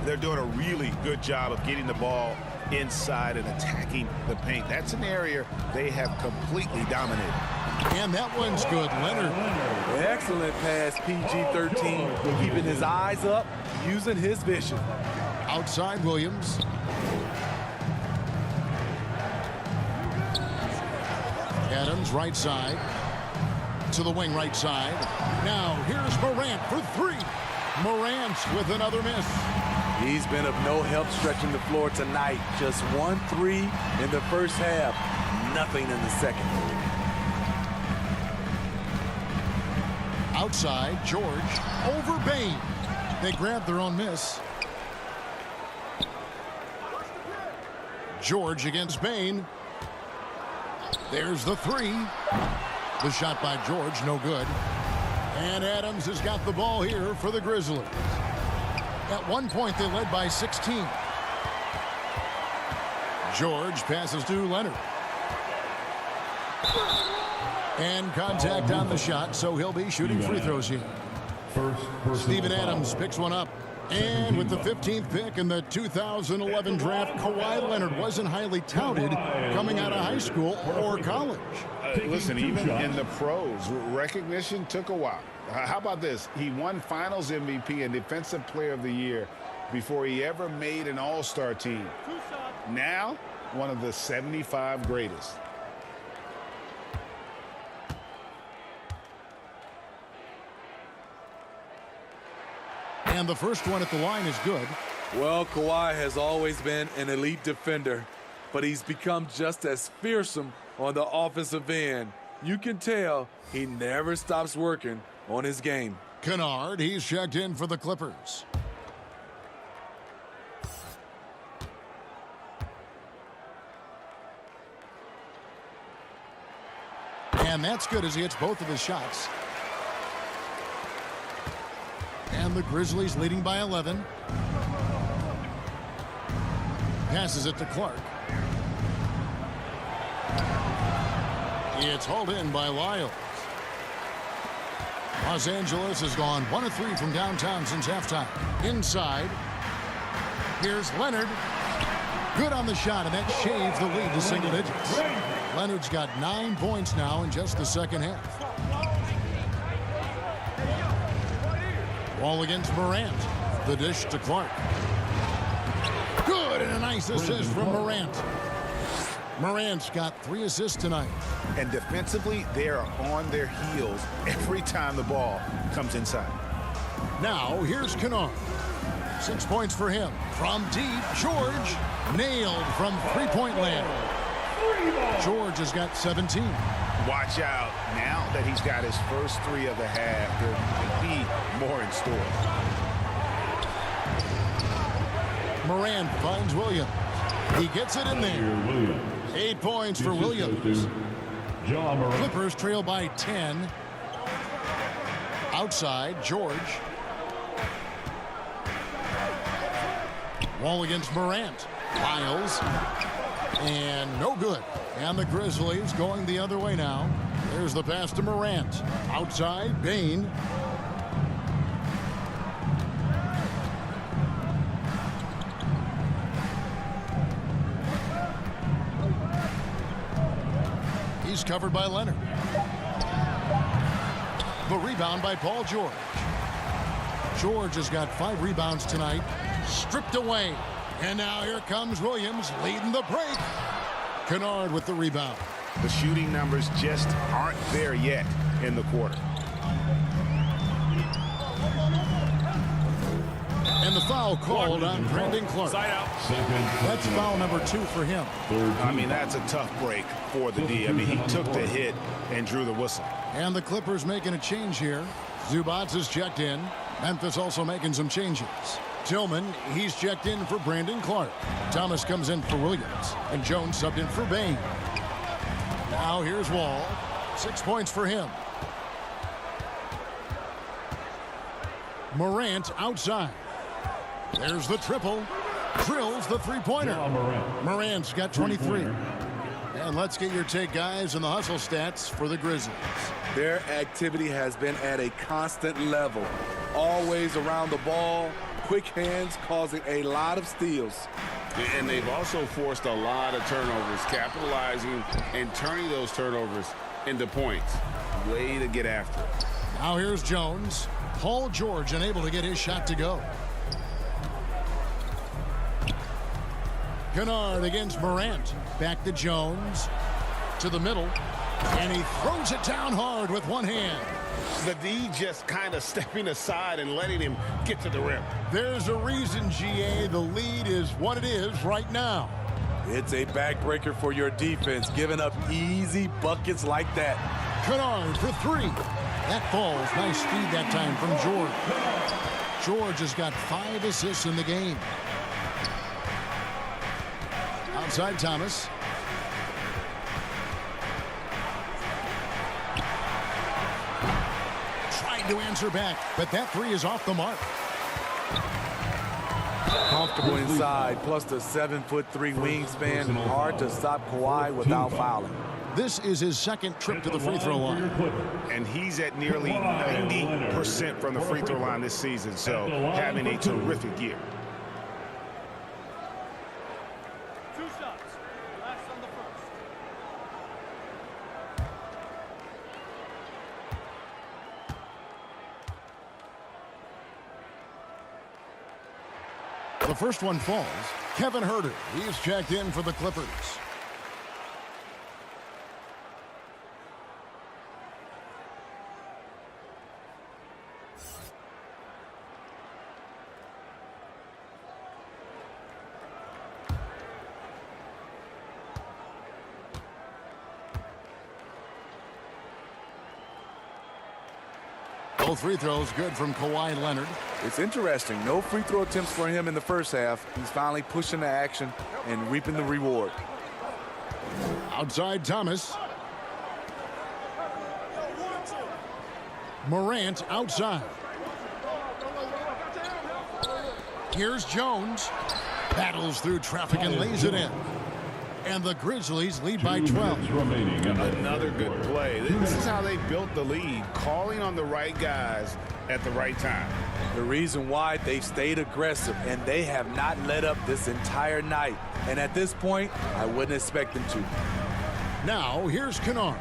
They're doing a really good job of getting the ball inside and attacking the paint. That's an area they have completely dominated. And that one's good. Leonard. Excellent pass, PG-13. Keeping his eyes up, using his vision. Outside Williams. Adams right side. To the wing right side. Now here's Morant for 3. Morant with another miss. He's been of no help stretching the floor tonight. Just 1 3 in the first half. Nothing in the second. Outside, George over Bain. They grab their own miss. George against Bain. There's the three. The shot by George, no good. And Adams has got the ball here for the Grizzlies. At one point, they led by 16. George passes to Leonard. And contact on the shot, so he'll be shooting free throws here. Steven Adams picks one up. And with the 15th pick in the 2011 draft, Kawhi Leonard wasn't highly touted coming out of high school or college. Listen, even in the pros, recognition took a while. How about this? He won Finals MVP and Defensive Player of the Year before he ever made an All-Star team. Now, one of the 75 greatest. And the first one at the line is good. Well, Kawhi has always been an elite defender, but he's become just as fearsome on the offensive end. You can tell he never stops working on his game. Kennard, he's checked in for the Clippers. And that's good as he hits both of his shots. And the Grizzlies leading by 11. Passes it to Clark. It's hauled in by Lyles. Los Angeles has gone 1 of 3 from downtown since halftime. Inside. Here's Leonard. Good on the shot, and that shaves the lead to single digits. Leonard's got 9 points now in just the second half. Ball against Morant. The dish to Clark. Good, and a nice assist from Morant. Morant's got 3 assists tonight. And defensively, they are on their heels every time the ball comes inside. Now, here's Kennard. 6 points for him. From deep, George nailed from three-point land. George has got 17. Watch out. Now that he's got his first 3 of the half, there could be more in store. Morant finds Williams. He gets it in there. 8 points for Williams. Clippers trail by 10. Outside, George. Wall against Morant. Lyles. And no good. And the Grizzlies going the other way now. There's the pass to Morant. Outside, Bain. He's covered by Leonard. The rebound by Paul George. George has got 5 rebounds tonight. Stripped away. And now here comes Williams leading the break. Kennard with the rebound. The shooting numbers just aren't there yet in the quarter. And the foul called on Brandon Clark. Side out. That's foul number 2 for him. I mean, that's a tough break for the D. I mean, he took the hit and drew the whistle. And the Clippers making a change here. Zubats is checked in. Memphis also making some changes. Tillman, he's checked in for Brandon Clark. Thomas comes in for Williams. And Jones subbed in for Bain. Now here's Wall. 6 points for him. Morant outside. There's the triple. Drills the three-pointer. Morant's got 23. And let's get your take, guys, on the hustle stats for the Grizzlies. Their activity has been at a constant level. Always around the ball. Quick hands causing a lot of steals. And they've also forced a lot of turnovers, capitalizing and turning those turnovers into points. Way to get after it. Now here's Jones. Paul George unable to get his shot to go. Kennard against Morant. Back to Jones. To the middle. And he throws it down hard with one hand. The D just kind of stepping aside and letting him get to the rim. There's a reason, GA, the lead is what it is right now. It's a backbreaker for your defense, giving up easy buckets like that. Kennard for 3. That falls. Nice speed that time from George. George has got 5 assists in the game. Outside Thomas. Tried to answer back, but that 3 is off the mark. Comfortable inside, plus the 7'3" wingspan. Hard to stop Kawhi without fouling. This is his second trip to the free throw line. And he's at nearly 90% from the free throw line this season, so having a terrific year. 2 shots. Last on the first. The first one falls. Kevin Huerter, he's checked in for the Clippers. Both free throws good from Kawhi Leonard. It's interesting. No free throw attempts for him in the first half. He's finally pushing the action and reaping the reward. Outside Thomas. Morant outside. Here's Jones. Battles through traffic and lays it in. And the Grizzlies lead by 12. Another good play. This is how they built the lead, calling on the right guys at the right time. The reason why they stayed aggressive, and they have not let up this entire night. And at this point, I wouldn't expect them to. Now, here's Kennard.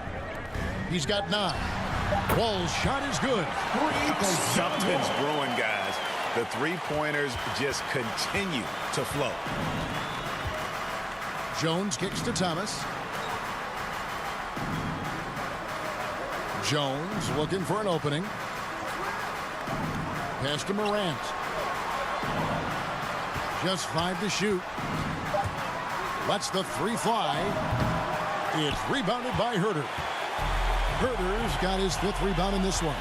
He's got 9. Wall's shot is good. Something's brewing, guys. The three-pointers just continue to flow. Jones kicks to Thomas. Jones looking for an opening. Pass to Morant. Just 5 to shoot. Lets the 3 fly. It's rebounded by Huerter. Huerter's got his 5th rebound in this one.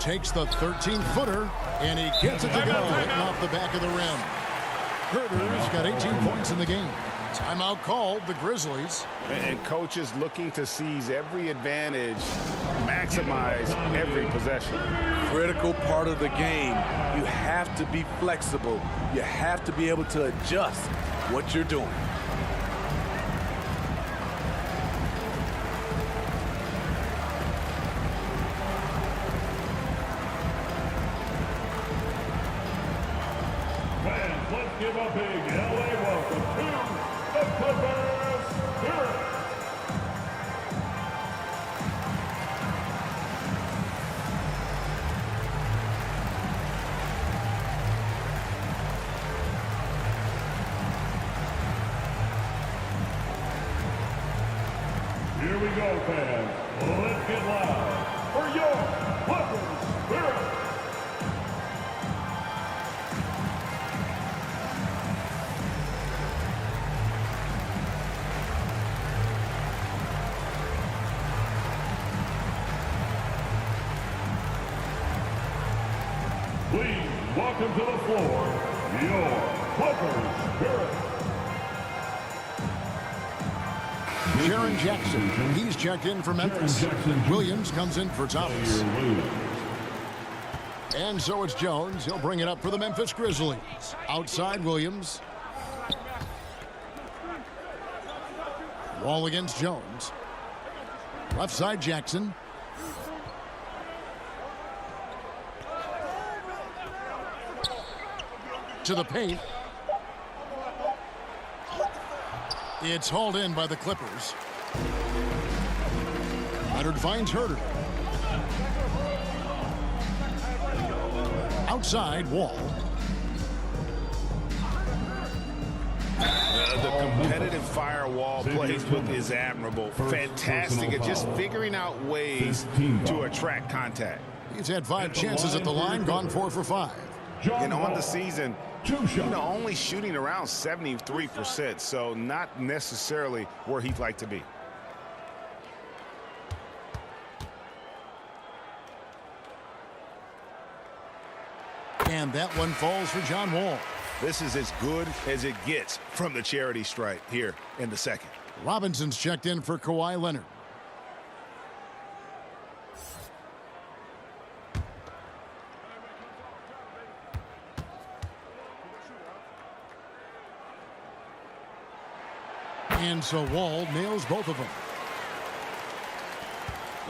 Takes the 13-footer, and he gets it to go, hitting off the back of the rim. Huerter's got 18 points in the game. Timeout called, the Grizzlies. And coaches looking to seize every advantage, maximize every possession. Critical part of the game. You have to be flexible. You have to be able to adjust what you're doing. Fans, let's give a big LA welcome to the Clippers Spirit. Here we go, fans. Let's get loud for your Clippers Spirit. Please welcome to the floor your Clippers Spirit. Jaren Jackson, he's checked in for Memphis. Williams comes in for Thomas. And so it's Jones. He'll bring it up for the Memphis Grizzlies. Outside Williams. Wall against Jones. Left side Jackson. To the paint. It's hauled in by the Clippers. Leonard finds Huerter. Outside Wall. The competitive firewall plays with is admirable. Fantastic at just figuring out ways to attract contact. He's had 5 chances at the line, gone 4 for 5. And on the season, only shooting around 73%, so not necessarily where he'd like to be. And that one falls for John Wall. This is as good as it gets from the charity stripe here in the second. Robinson's checked in for Kawhi Leonard. And so Wall nails both of them.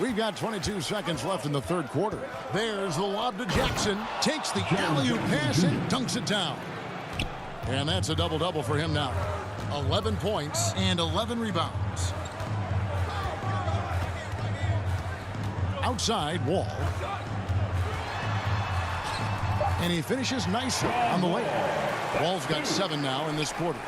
We've got 22 seconds left in the third quarter. There's the lob to Jackson. Takes the alley-oop pass and dunks it down. And that's a double-double for him now. 11 points and 11 rebounds. Outside, Wall. And he finishes nicely on the layup. Wall's got 7 now in this quarter.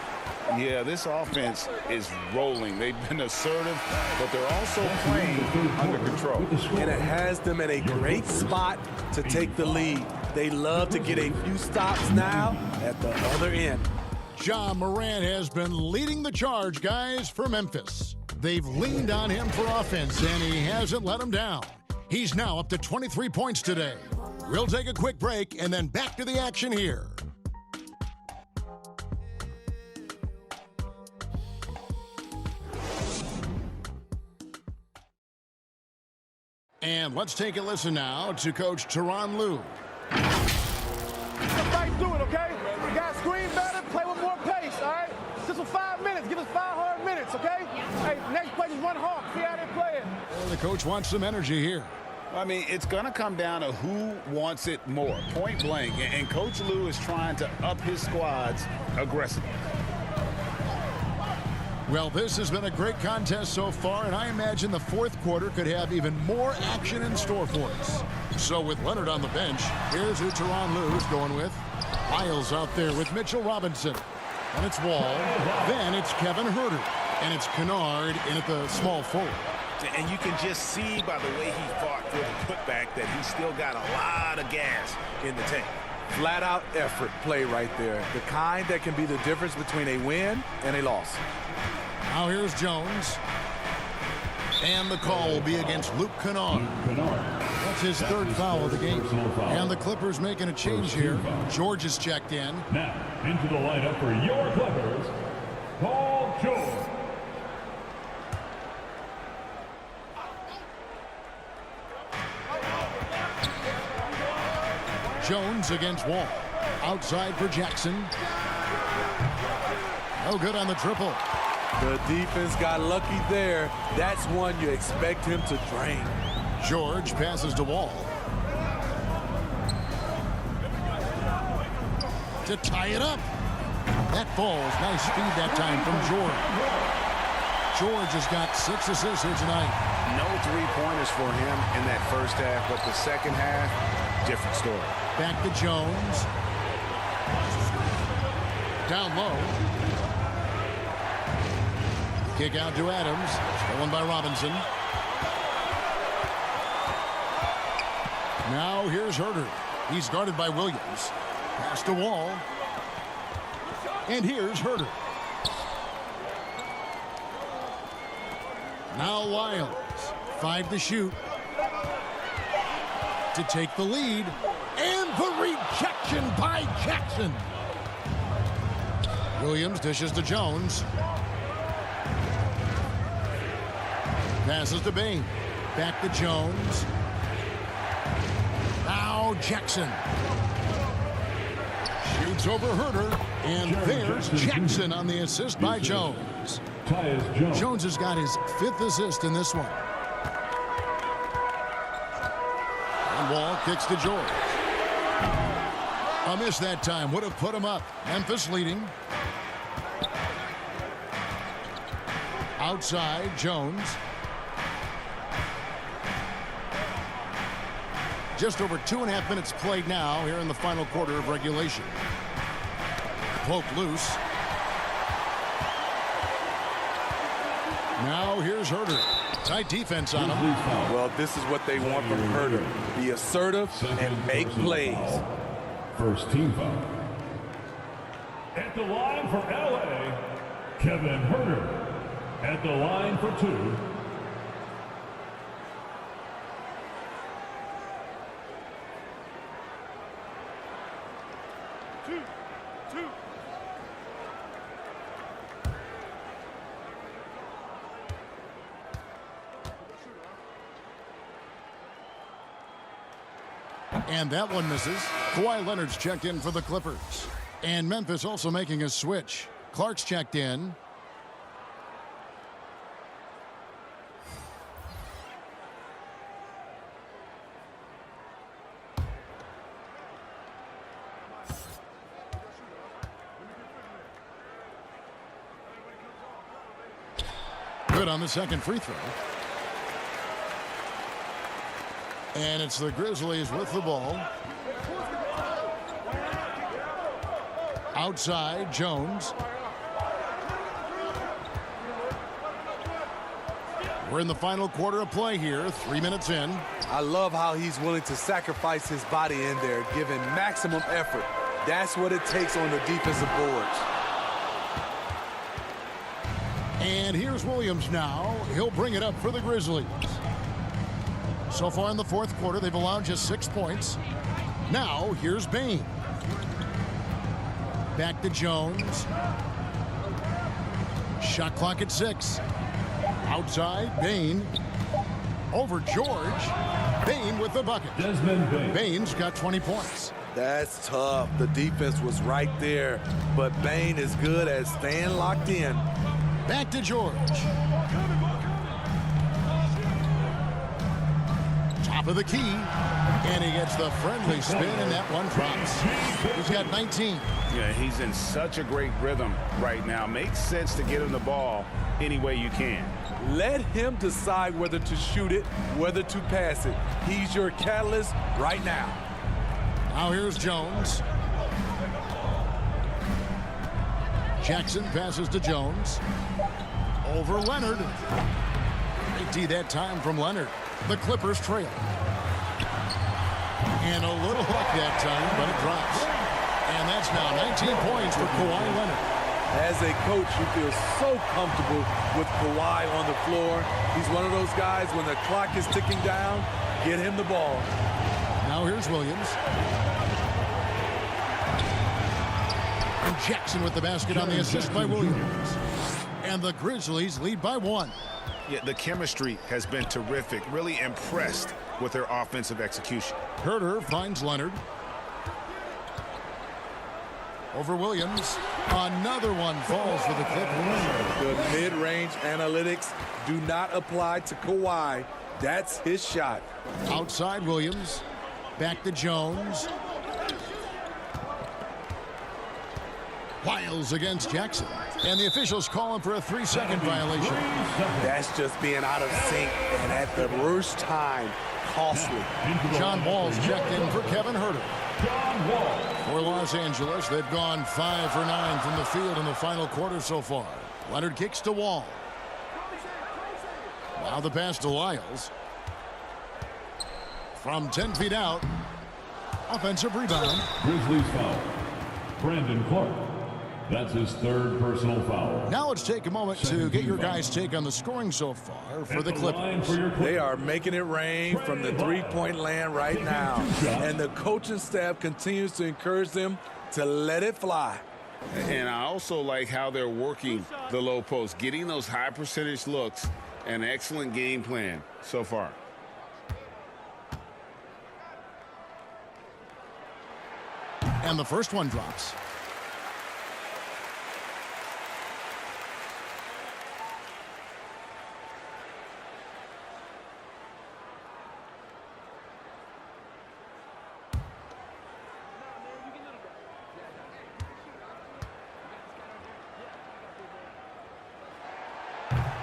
Yeah, this offense is rolling. They've been assertive, but they're also playing under control. And it has them in a great spot to take the lead. They love to get a few stops now at the other end. Ja Morant has been leading the charge, guys, for Memphis. They've leaned on him for offense, and he hasn't let them down. He's now up to 23 points today. We'll take a quick break and then back to the action here. And let's take a listen now to Coach Tyronn Lue. Let's fight through it, okay? We got to screen better, play with more pace, all right? Just for 5 minutes. Give us 5 hard minutes, okay? Hey, next play, just run hard. See how they play it. Well, the coach wants some energy here. I mean, it's going to come down to who wants it more, point blank. And Coach Lue is trying to up his squads aggressively. Well, this has been a great contest so far, and I imagine the fourth quarter could have even more action in store for us. So with Leonard on the bench, here's who Tyronn Lue is going with. Miles out there with Mitchell Robinson. And it's Wall. Then it's Kevin Huerter. And it's Kennard in at the small forward. And you can just see by the way he fought for the putback that he's still got a lot of gas in the tank. Flat-out effort play right there. The kind that can be the difference between a win and a loss. Now here's Jones. And the call will be against Luke Kennard. That's his third foul of the game. And the Clippers making a change here. George is checked in. Now, into the lineup for your Clippers, Paul George. Jones against Wall. Outside for Jackson. No good on the triple. The defense got lucky there. That's one you expect him to drain. George passes to Wall. To tie it up. That falls. Nice speed that time from George. George has got 6 assists here tonight. No three-pointers for him in that first half, but the second half, different story. Back to Jones. Down low. Kick out to Adams. Stolen by Robinson. Now here's Huerter. He's guarded by Williams. Pass to Wall. And here's Huerter. Now Lyles. 5 to shoot. To take the lead. And the rejection by Jackson. Williams dishes to Jones. Passes to Bain. Back to Jones. Now Jackson. Shoots over Huerter. And there's Jackson on the assist by Jones. Jones has got his 5th assist in this one. And Wall kicks to George. A miss that time would have put him up. Memphis leading. Outside, Jones. Just over 2.5 minutes played now here in the final quarter of regulation. Poke loose. Now here's Huerter. Tight defense on him. Well, this is what they want from Huerter. Be assertive and make plays. First team foul. At the line for LA, Kevin Huerter. At the line for 2. And that one misses. Kawhi Leonard's checked in for the Clippers. And Memphis also making a switch. Clark's checked in. Good on the second free throw. And it's the Grizzlies with the ball. Outside, Jones. We're in the final quarter of play here, 3 minutes in. I love how he's willing to sacrifice his body in there, giving maximum effort. That's what it takes on the defensive boards. And here's Williams now. He'll bring it up for the Grizzlies. So far in the fourth quarter, they've allowed just 6 points. Now, here's Bane. Back to Jones. Shot clock at 6. Outside, Bane. Over George. Bane with the bucket. Desmond Bane. Bane's got 20 points. That's tough. The defense was right there, but Bane is good at staying locked in. Back to George. Top of the key. And he gets the friendly spin, and that one drops. He's got 19. Yeah, he's in such a great rhythm right now. Makes sense to get him the ball any way you can. Let him decide whether to shoot it, whether to pass it. He's your catalyst right now. Now here's Jones. Jackson passes to Jones. Over Leonard. Big D that time from Leonard. The Clippers trail. And a little luck that time, but it drops. And that's now 19 points for Kawhi Leonard. As a coach, you feel so comfortable with Kawhi on the floor. He's one of those guys, when the clock is ticking down, get him the ball. Now here's Williams. And Jackson with the basket on the assist by Williams. And the Grizzlies lead by 1. Yeah, the chemistry has been terrific. Really impressed with their offensive execution. Herter finds Leonard. Over Williams. Another one falls for the Clippers. The mid-range analytics do not apply to Kawhi. That's his shot. Outside Williams. Back to Jones. Wiles against Jackson. And the officials calling for a 3-second violation. That's just being out of sync and at the worst time. Costly. John Wall's checked in for Kevin Herter. For Los Angeles, they've gone 5 for 9 from the field in the final quarter so far. Leonard kicks to Wall. Now the pass to Wiles. From 10 feet out. Offensive rebound. Grizzlies foul. Brandon Clark. That's his third personal foul. Now let's take a moment to get your guys' take on the scoring so far for the Clippers. They are making it rain from the three-point land right now. And the coaching staff continues to encourage them to let it fly. And I also like how they're working the low post, getting those high percentage looks. An excellent game plan so far. And the first one drops.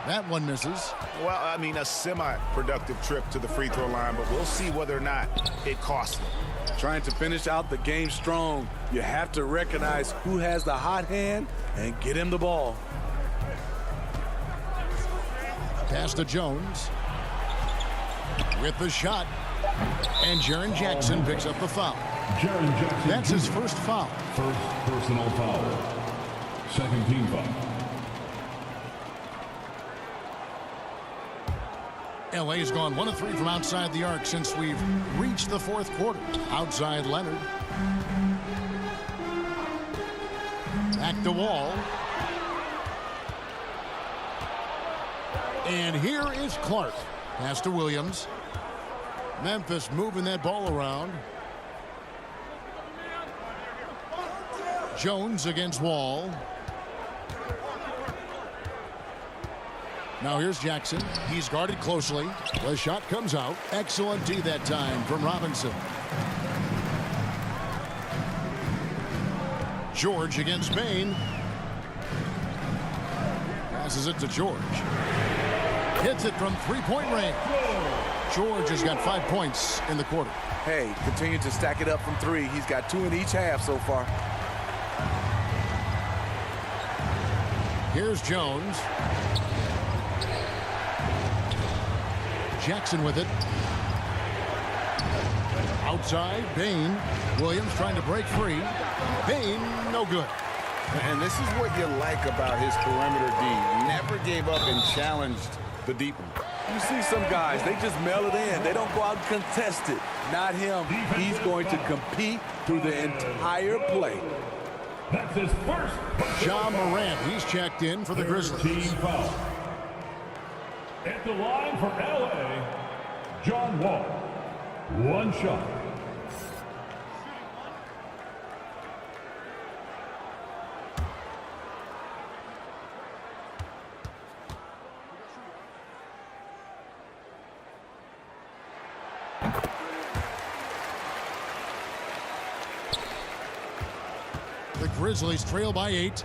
That one misses. Well, I mean, a semi-productive trip to the free throw line, but we'll see whether or not it costs them. Trying to finish out the game strong, you have to recognize who has the hot hand and get him the ball. Pass to Jones. With the shot. And Jaren Jackson picks up the foul. Jaren Jackson. That's his first foul. First personal foul. Second team foul. LA's gone 1 of 3 from outside the arc since we've reached the fourth quarter. Outside Leonard. Back to Wall. And here is Clark. Pass to Williams. Memphis moving that ball around. Jones against Wall. Now here's Jackson. He's guarded closely. The shot comes out. Excellent D that time from Robinson. George against Bain. Passes it to George. Hits it from three-point range. George has got 5 points in the quarter. Hey, continue to stack it up from three. He's got 2 in each half so far. Here's Jones. Jackson with it. Outside, Bain. Williams trying to break free. Bain, no good. And this is what you like about his perimeter D. Never gave up and challenged the deep one. You see some guys, they just mail it in. They don't go out and contest it. Not him. He's going to compete through the entire play. That's his first. John Morant, he's checked in for the Grizzlies. Team foul. At the line for LA, John Wall. 1 shot. The Grizzlies trail by 8.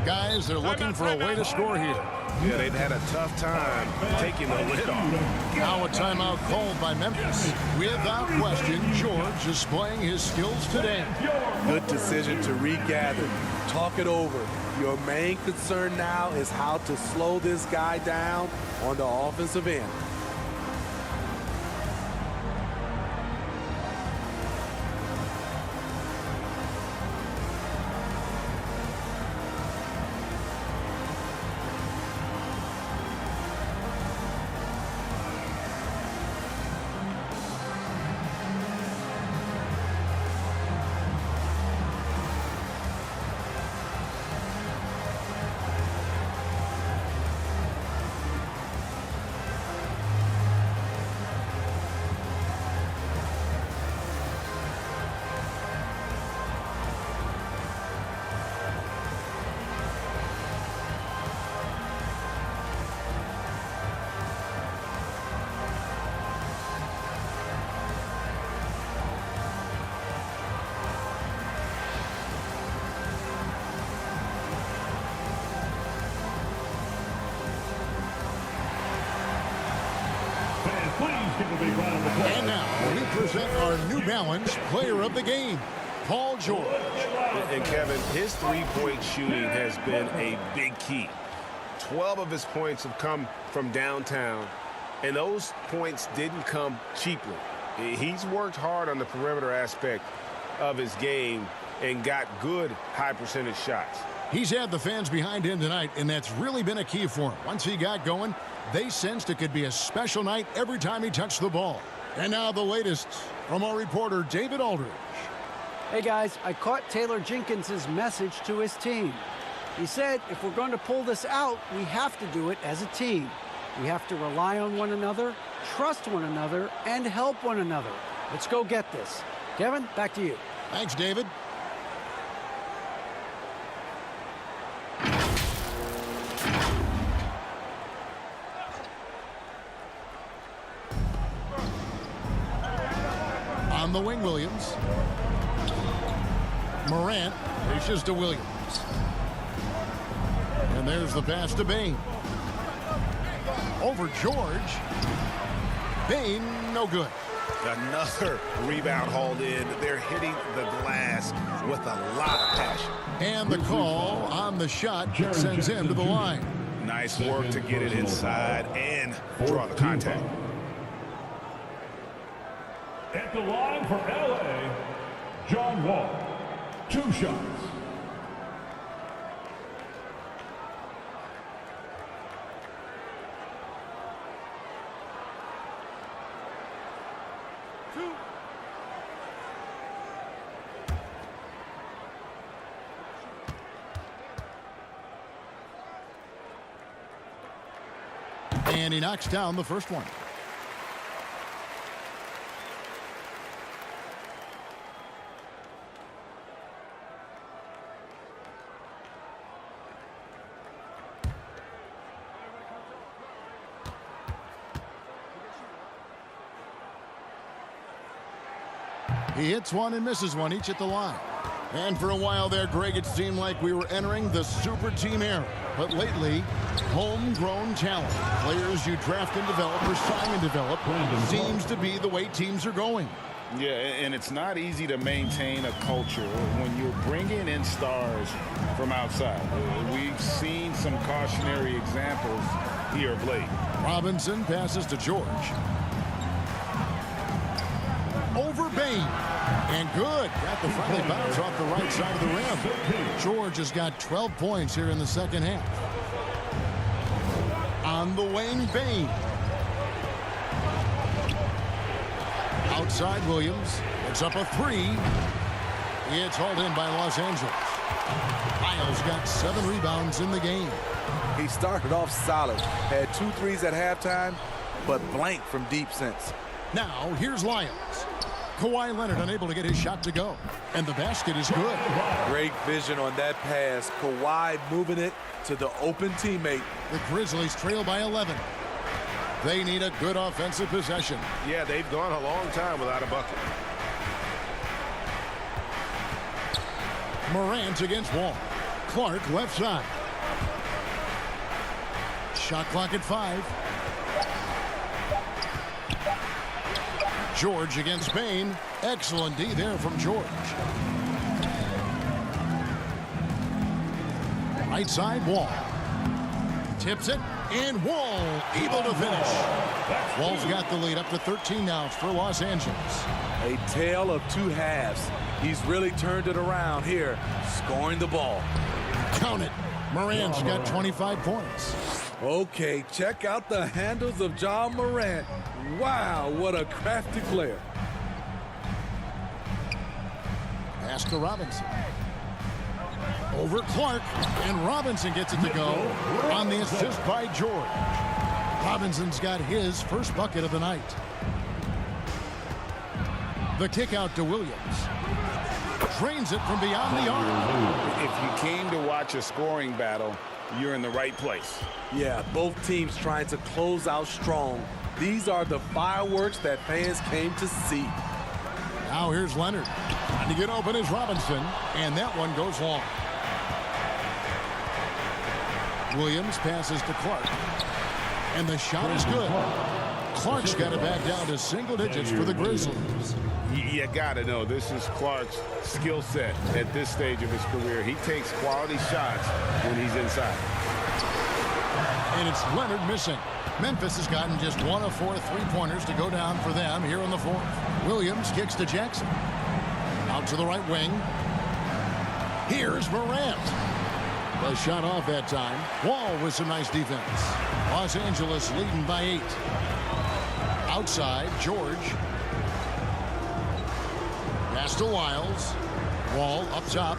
Guys, they're looking for a way to score here. Yeah, they've had a tough time taking the lid off. Now a timeout called by Memphis. Without question, George is displaying his skills today. Good decision to regather. Talk it over. Your main concern now is how to slow this guy down on the offensive end. And now we present our New Balance Player of the Game, Paul George. And Kevin, his three-point shooting has been a big key. 12 of his points have come from downtown, and those points didn't come cheaply. He's worked hard on the perimeter aspect of his game and got good high-percentage shots. He's had the fans behind him tonight, and that's really been a key for him. Once he got going, they sensed it could be a special night every time he touched the ball. And now the latest from our reporter, David Aldridge. Hey guys, I caught Taylor Jenkins' message to his team. He said if we're going to pull this out, we have to do it as a team. We have to rely on one another, trust one another, and help one another. Let's go get this. Kevin, back to you. Thanks, David. On the wing, Williams. Morant reaches to Williams. And there's the pass to Bain. Over George. Bain, no good. Another rebound hauled in. They're hitting the glass with a lot of passion. And the call on the shot sends him to the line. Nice work to get it inside and draw the contact. At the line for LA, John Wall. 2 shots. And he knocks down the first one. He hits one and misses one, each at the line. And for a while there, Greg, it seemed like we were entering the super team era. But lately, homegrown talent, players you draft and develop or sign and develop, seems to be the way teams are going. Yeah, and it's not easy to maintain a culture when you're bringing in stars from outside. We've seen some cautionary examples here of late. Robinson passes to George. Over Bain. And good. Got the friendly bounce off the right side of the rim. George has got 12 points here in the second half. On the wing, Bain. Outside Williams. It's up a three. It's hauled in by Los Angeles. Miles got 7 rebounds in the game. He started off solid. Had 2 threes at halftime, but blank from deep since. Now, here's Lyons. Kawhi Leonard unable to get his shot to go. And the basket is good. Great vision on that pass. Kawhi moving it to the open teammate. The Grizzlies trail by 11. They need a good offensive possession. Yeah, they've gone a long time without a bucket. Morant against Wall. Clark left side. Shot clock at 5. George against Bain. Excellent D there from George. Right side, Wall. Tips it, and Wall able to finish. Wall's got the lead up to 13 now for Los Angeles. A tale of 2 halves. He's really turned it around here, scoring the ball. Count it. Morant's got 25 points. Okay, check out the handles of Ja Morant. Wow, what a crafty player. Pass to Robinson. Over Clark, and Robinson gets it to go on the assist by George. Robinson's got his first bucket of the night. The kick out to Williams. Drains it from beyond the arc. If you came to watch a scoring battle, you're in the right place. Yeah, both teams trying to close out strong. These are the fireworks that fans came to see. Now here's Leonard. Trying to get open is Robinson, and that one goes long. Williams passes to Clark, and the shot is good. Clark's got it back down to single digits for the Grizzlies. You got to know this is Clark's skill set at this stage of his career. He takes quality shots when he's inside. And it's Leonard missing. Memphis has gotten just 1 of 4 3-pointers to go down for them here in the fourth. Williams kicks to Jackson. Out to the right wing. Here's Morant. The shot off that time. Wall with some nice defense. Los Angeles leading by 8. Outside, George. Pass to Wiles. Wall up top.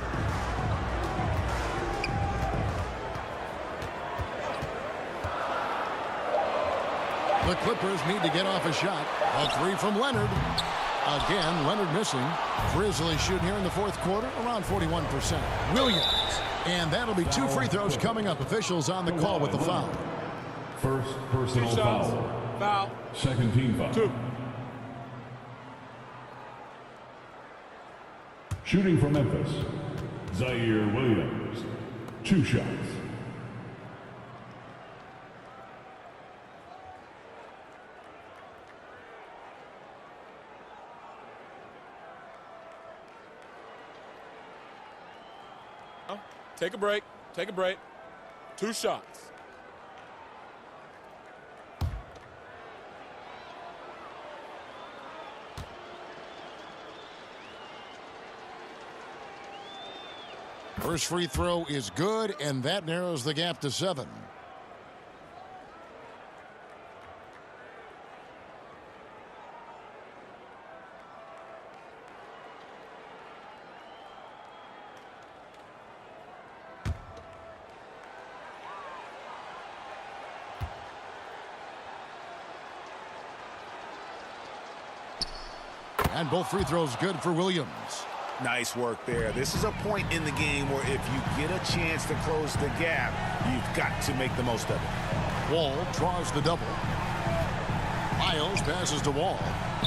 The Clippers need to get off a shot. A 3 from Leonard. Again, Leonard missing. Grizzlies shooting here in the fourth quarter around 41%. Williams. And that'll be 2 free throws coming up. Officials on the call with the foul. First personal foul. Foul. Second team foul. 2. Shooting for Memphis, Zaire Williams. 2 shots. Take a break. Take a break. 2 shots. First free throw is good, and that narrows the gap to 7. And both free throws good for Williams. Nice work there. This is a point in the game where if you get a chance to close the gap, you've got to make the most of it. Wall draws the double. Miles passes to Wall.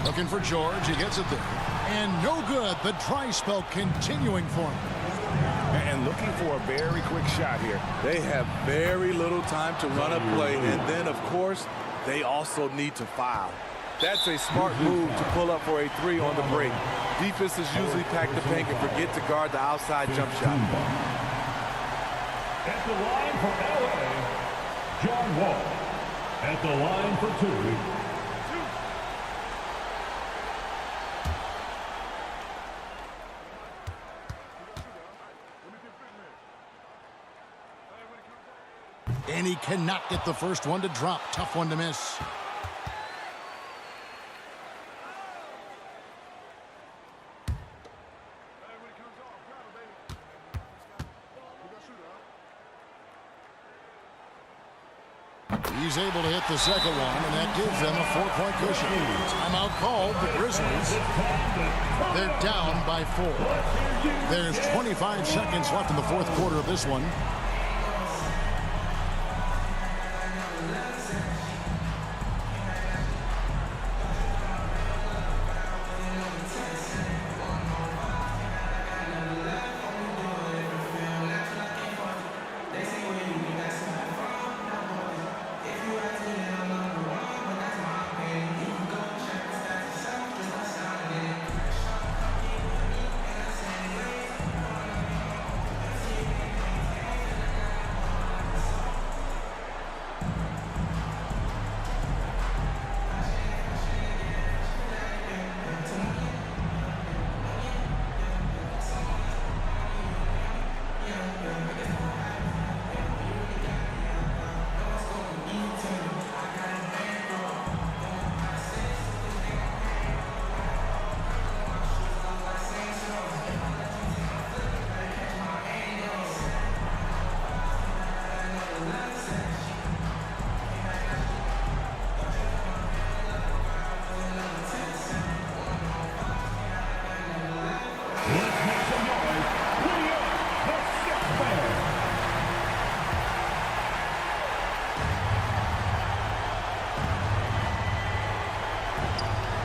Looking for George. He gets it there. And no good. The dry spell continuing for him. And looking for a very quick shot here. They have very little time to run a play, and then, of course, they also need to foul. That's a smart move to pull up for a three on the break. Defenses usually pack the paint and forget to guard the outside jump shot. At the line for LA, John Wall. At the line for two. And he cannot get the first one to drop. Tough one to miss. He's able to hit the second one, and that gives them a 4-point cushion. Timeout called. The Grizzlies, they're down by 4. There's 25 seconds left in the fourth quarter of this one.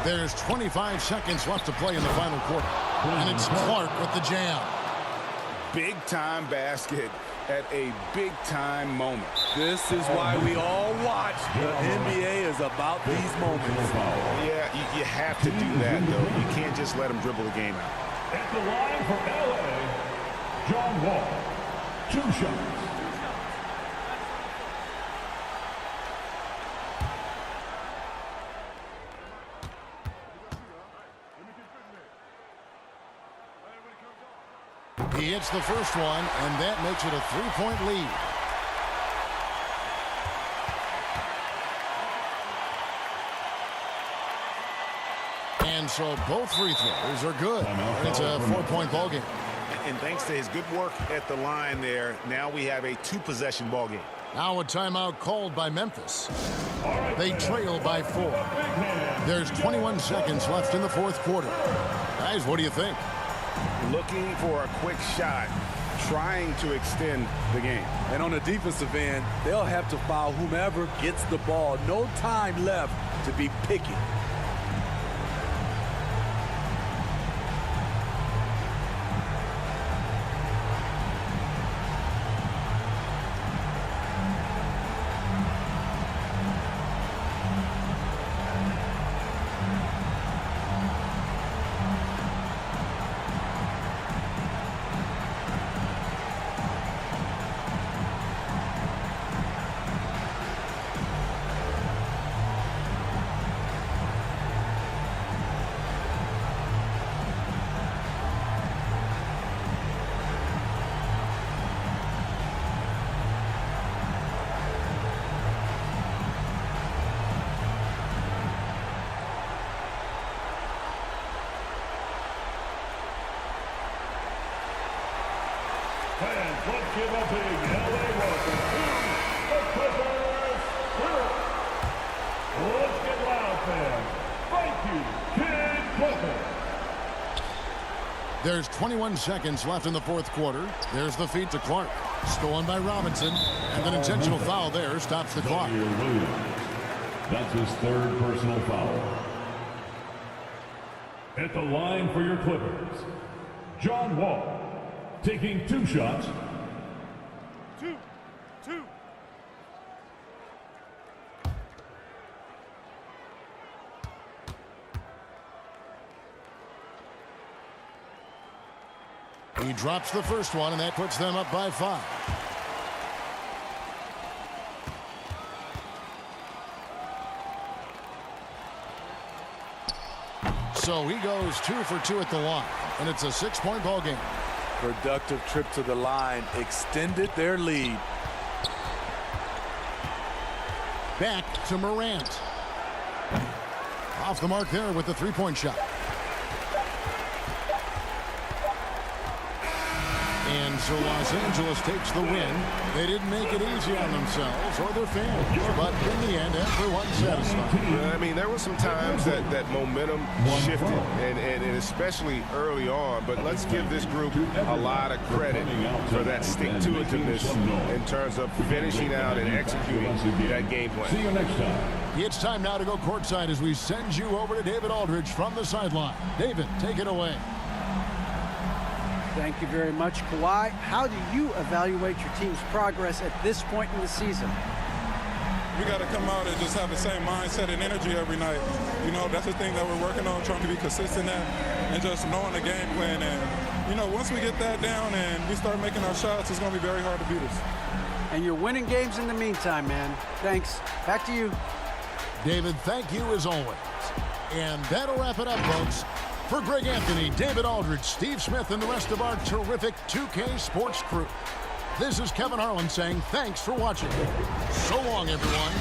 There's 25 seconds left to play in the final quarter. And it's Clark with the jam. Big-time basket at a big-time moment. This is why we all watch. The NBA is about these moments. Yeah, you have to do that, though. You can't just let them dribble the game out. At the line for LA, John Wall. 2 shots. He hits the first one, and that makes it a 3-point lead. And so both free throws are good. It's a 4-point ball game. And thanks to his good work at the line there, now we have a 2-possession ball game. Now a timeout called by Memphis. They trail by 4. There's 21 seconds left in the fourth quarter. Guys, what do you think? Looking for a quick shot, trying to extend the game. And on the defensive end, they'll have to foul whomever gets the ball. No time left to be picky. Fans, let's give a big LA welcome to the Clippers Spirit. Let's get loud, fans. Thank you, Kid Clipper. There's 21 seconds left in the fourth quarter. There's the feed to Clark. Stolen by Robinson. And an intentional foul there stops the clock. That's his third personal foul. At the line for your Clippers, John Wall, taking 2 shots. Two. He drops the first one, and that puts them up by 5. So he goes 2 for 2 at the line, and it's a 6-point ball game. Productive trip to the line extended their lead. Back to Morant. Off the mark there with the 3-point shot. And so Los Angeles takes the win. They didn't make it easy on themselves or their fans, but in the end, everyone satisfied. I mean, there were some times that momentum shifted, and especially early on. But let's give this group a lot of credit for that stick-to-itiveness in terms of finishing out and executing that game plan. See you next time. It's time now to go courtside as we send you over to David Aldridge from the sideline. David, take it away. Thank you very much, Kawhi. How do you evaluate your team's progress at this point in the season? We got to come out and just have the same mindset and energy every night. You know, that's the thing that we're working on, trying to be consistent at, and just knowing the game plan. And, you know, once we get that down and we start making our shots, it's going to be very hard to beat us. And you're winning games in the meantime, man. Thanks. Back to you. David, thank you as always. And that'll wrap it up, folks. For Greg Anthony, David Aldridge, Steve Smith, and the rest of our terrific 2K Sports crew, this is Kevin Harlan saying thanks for watching. So long, everyone.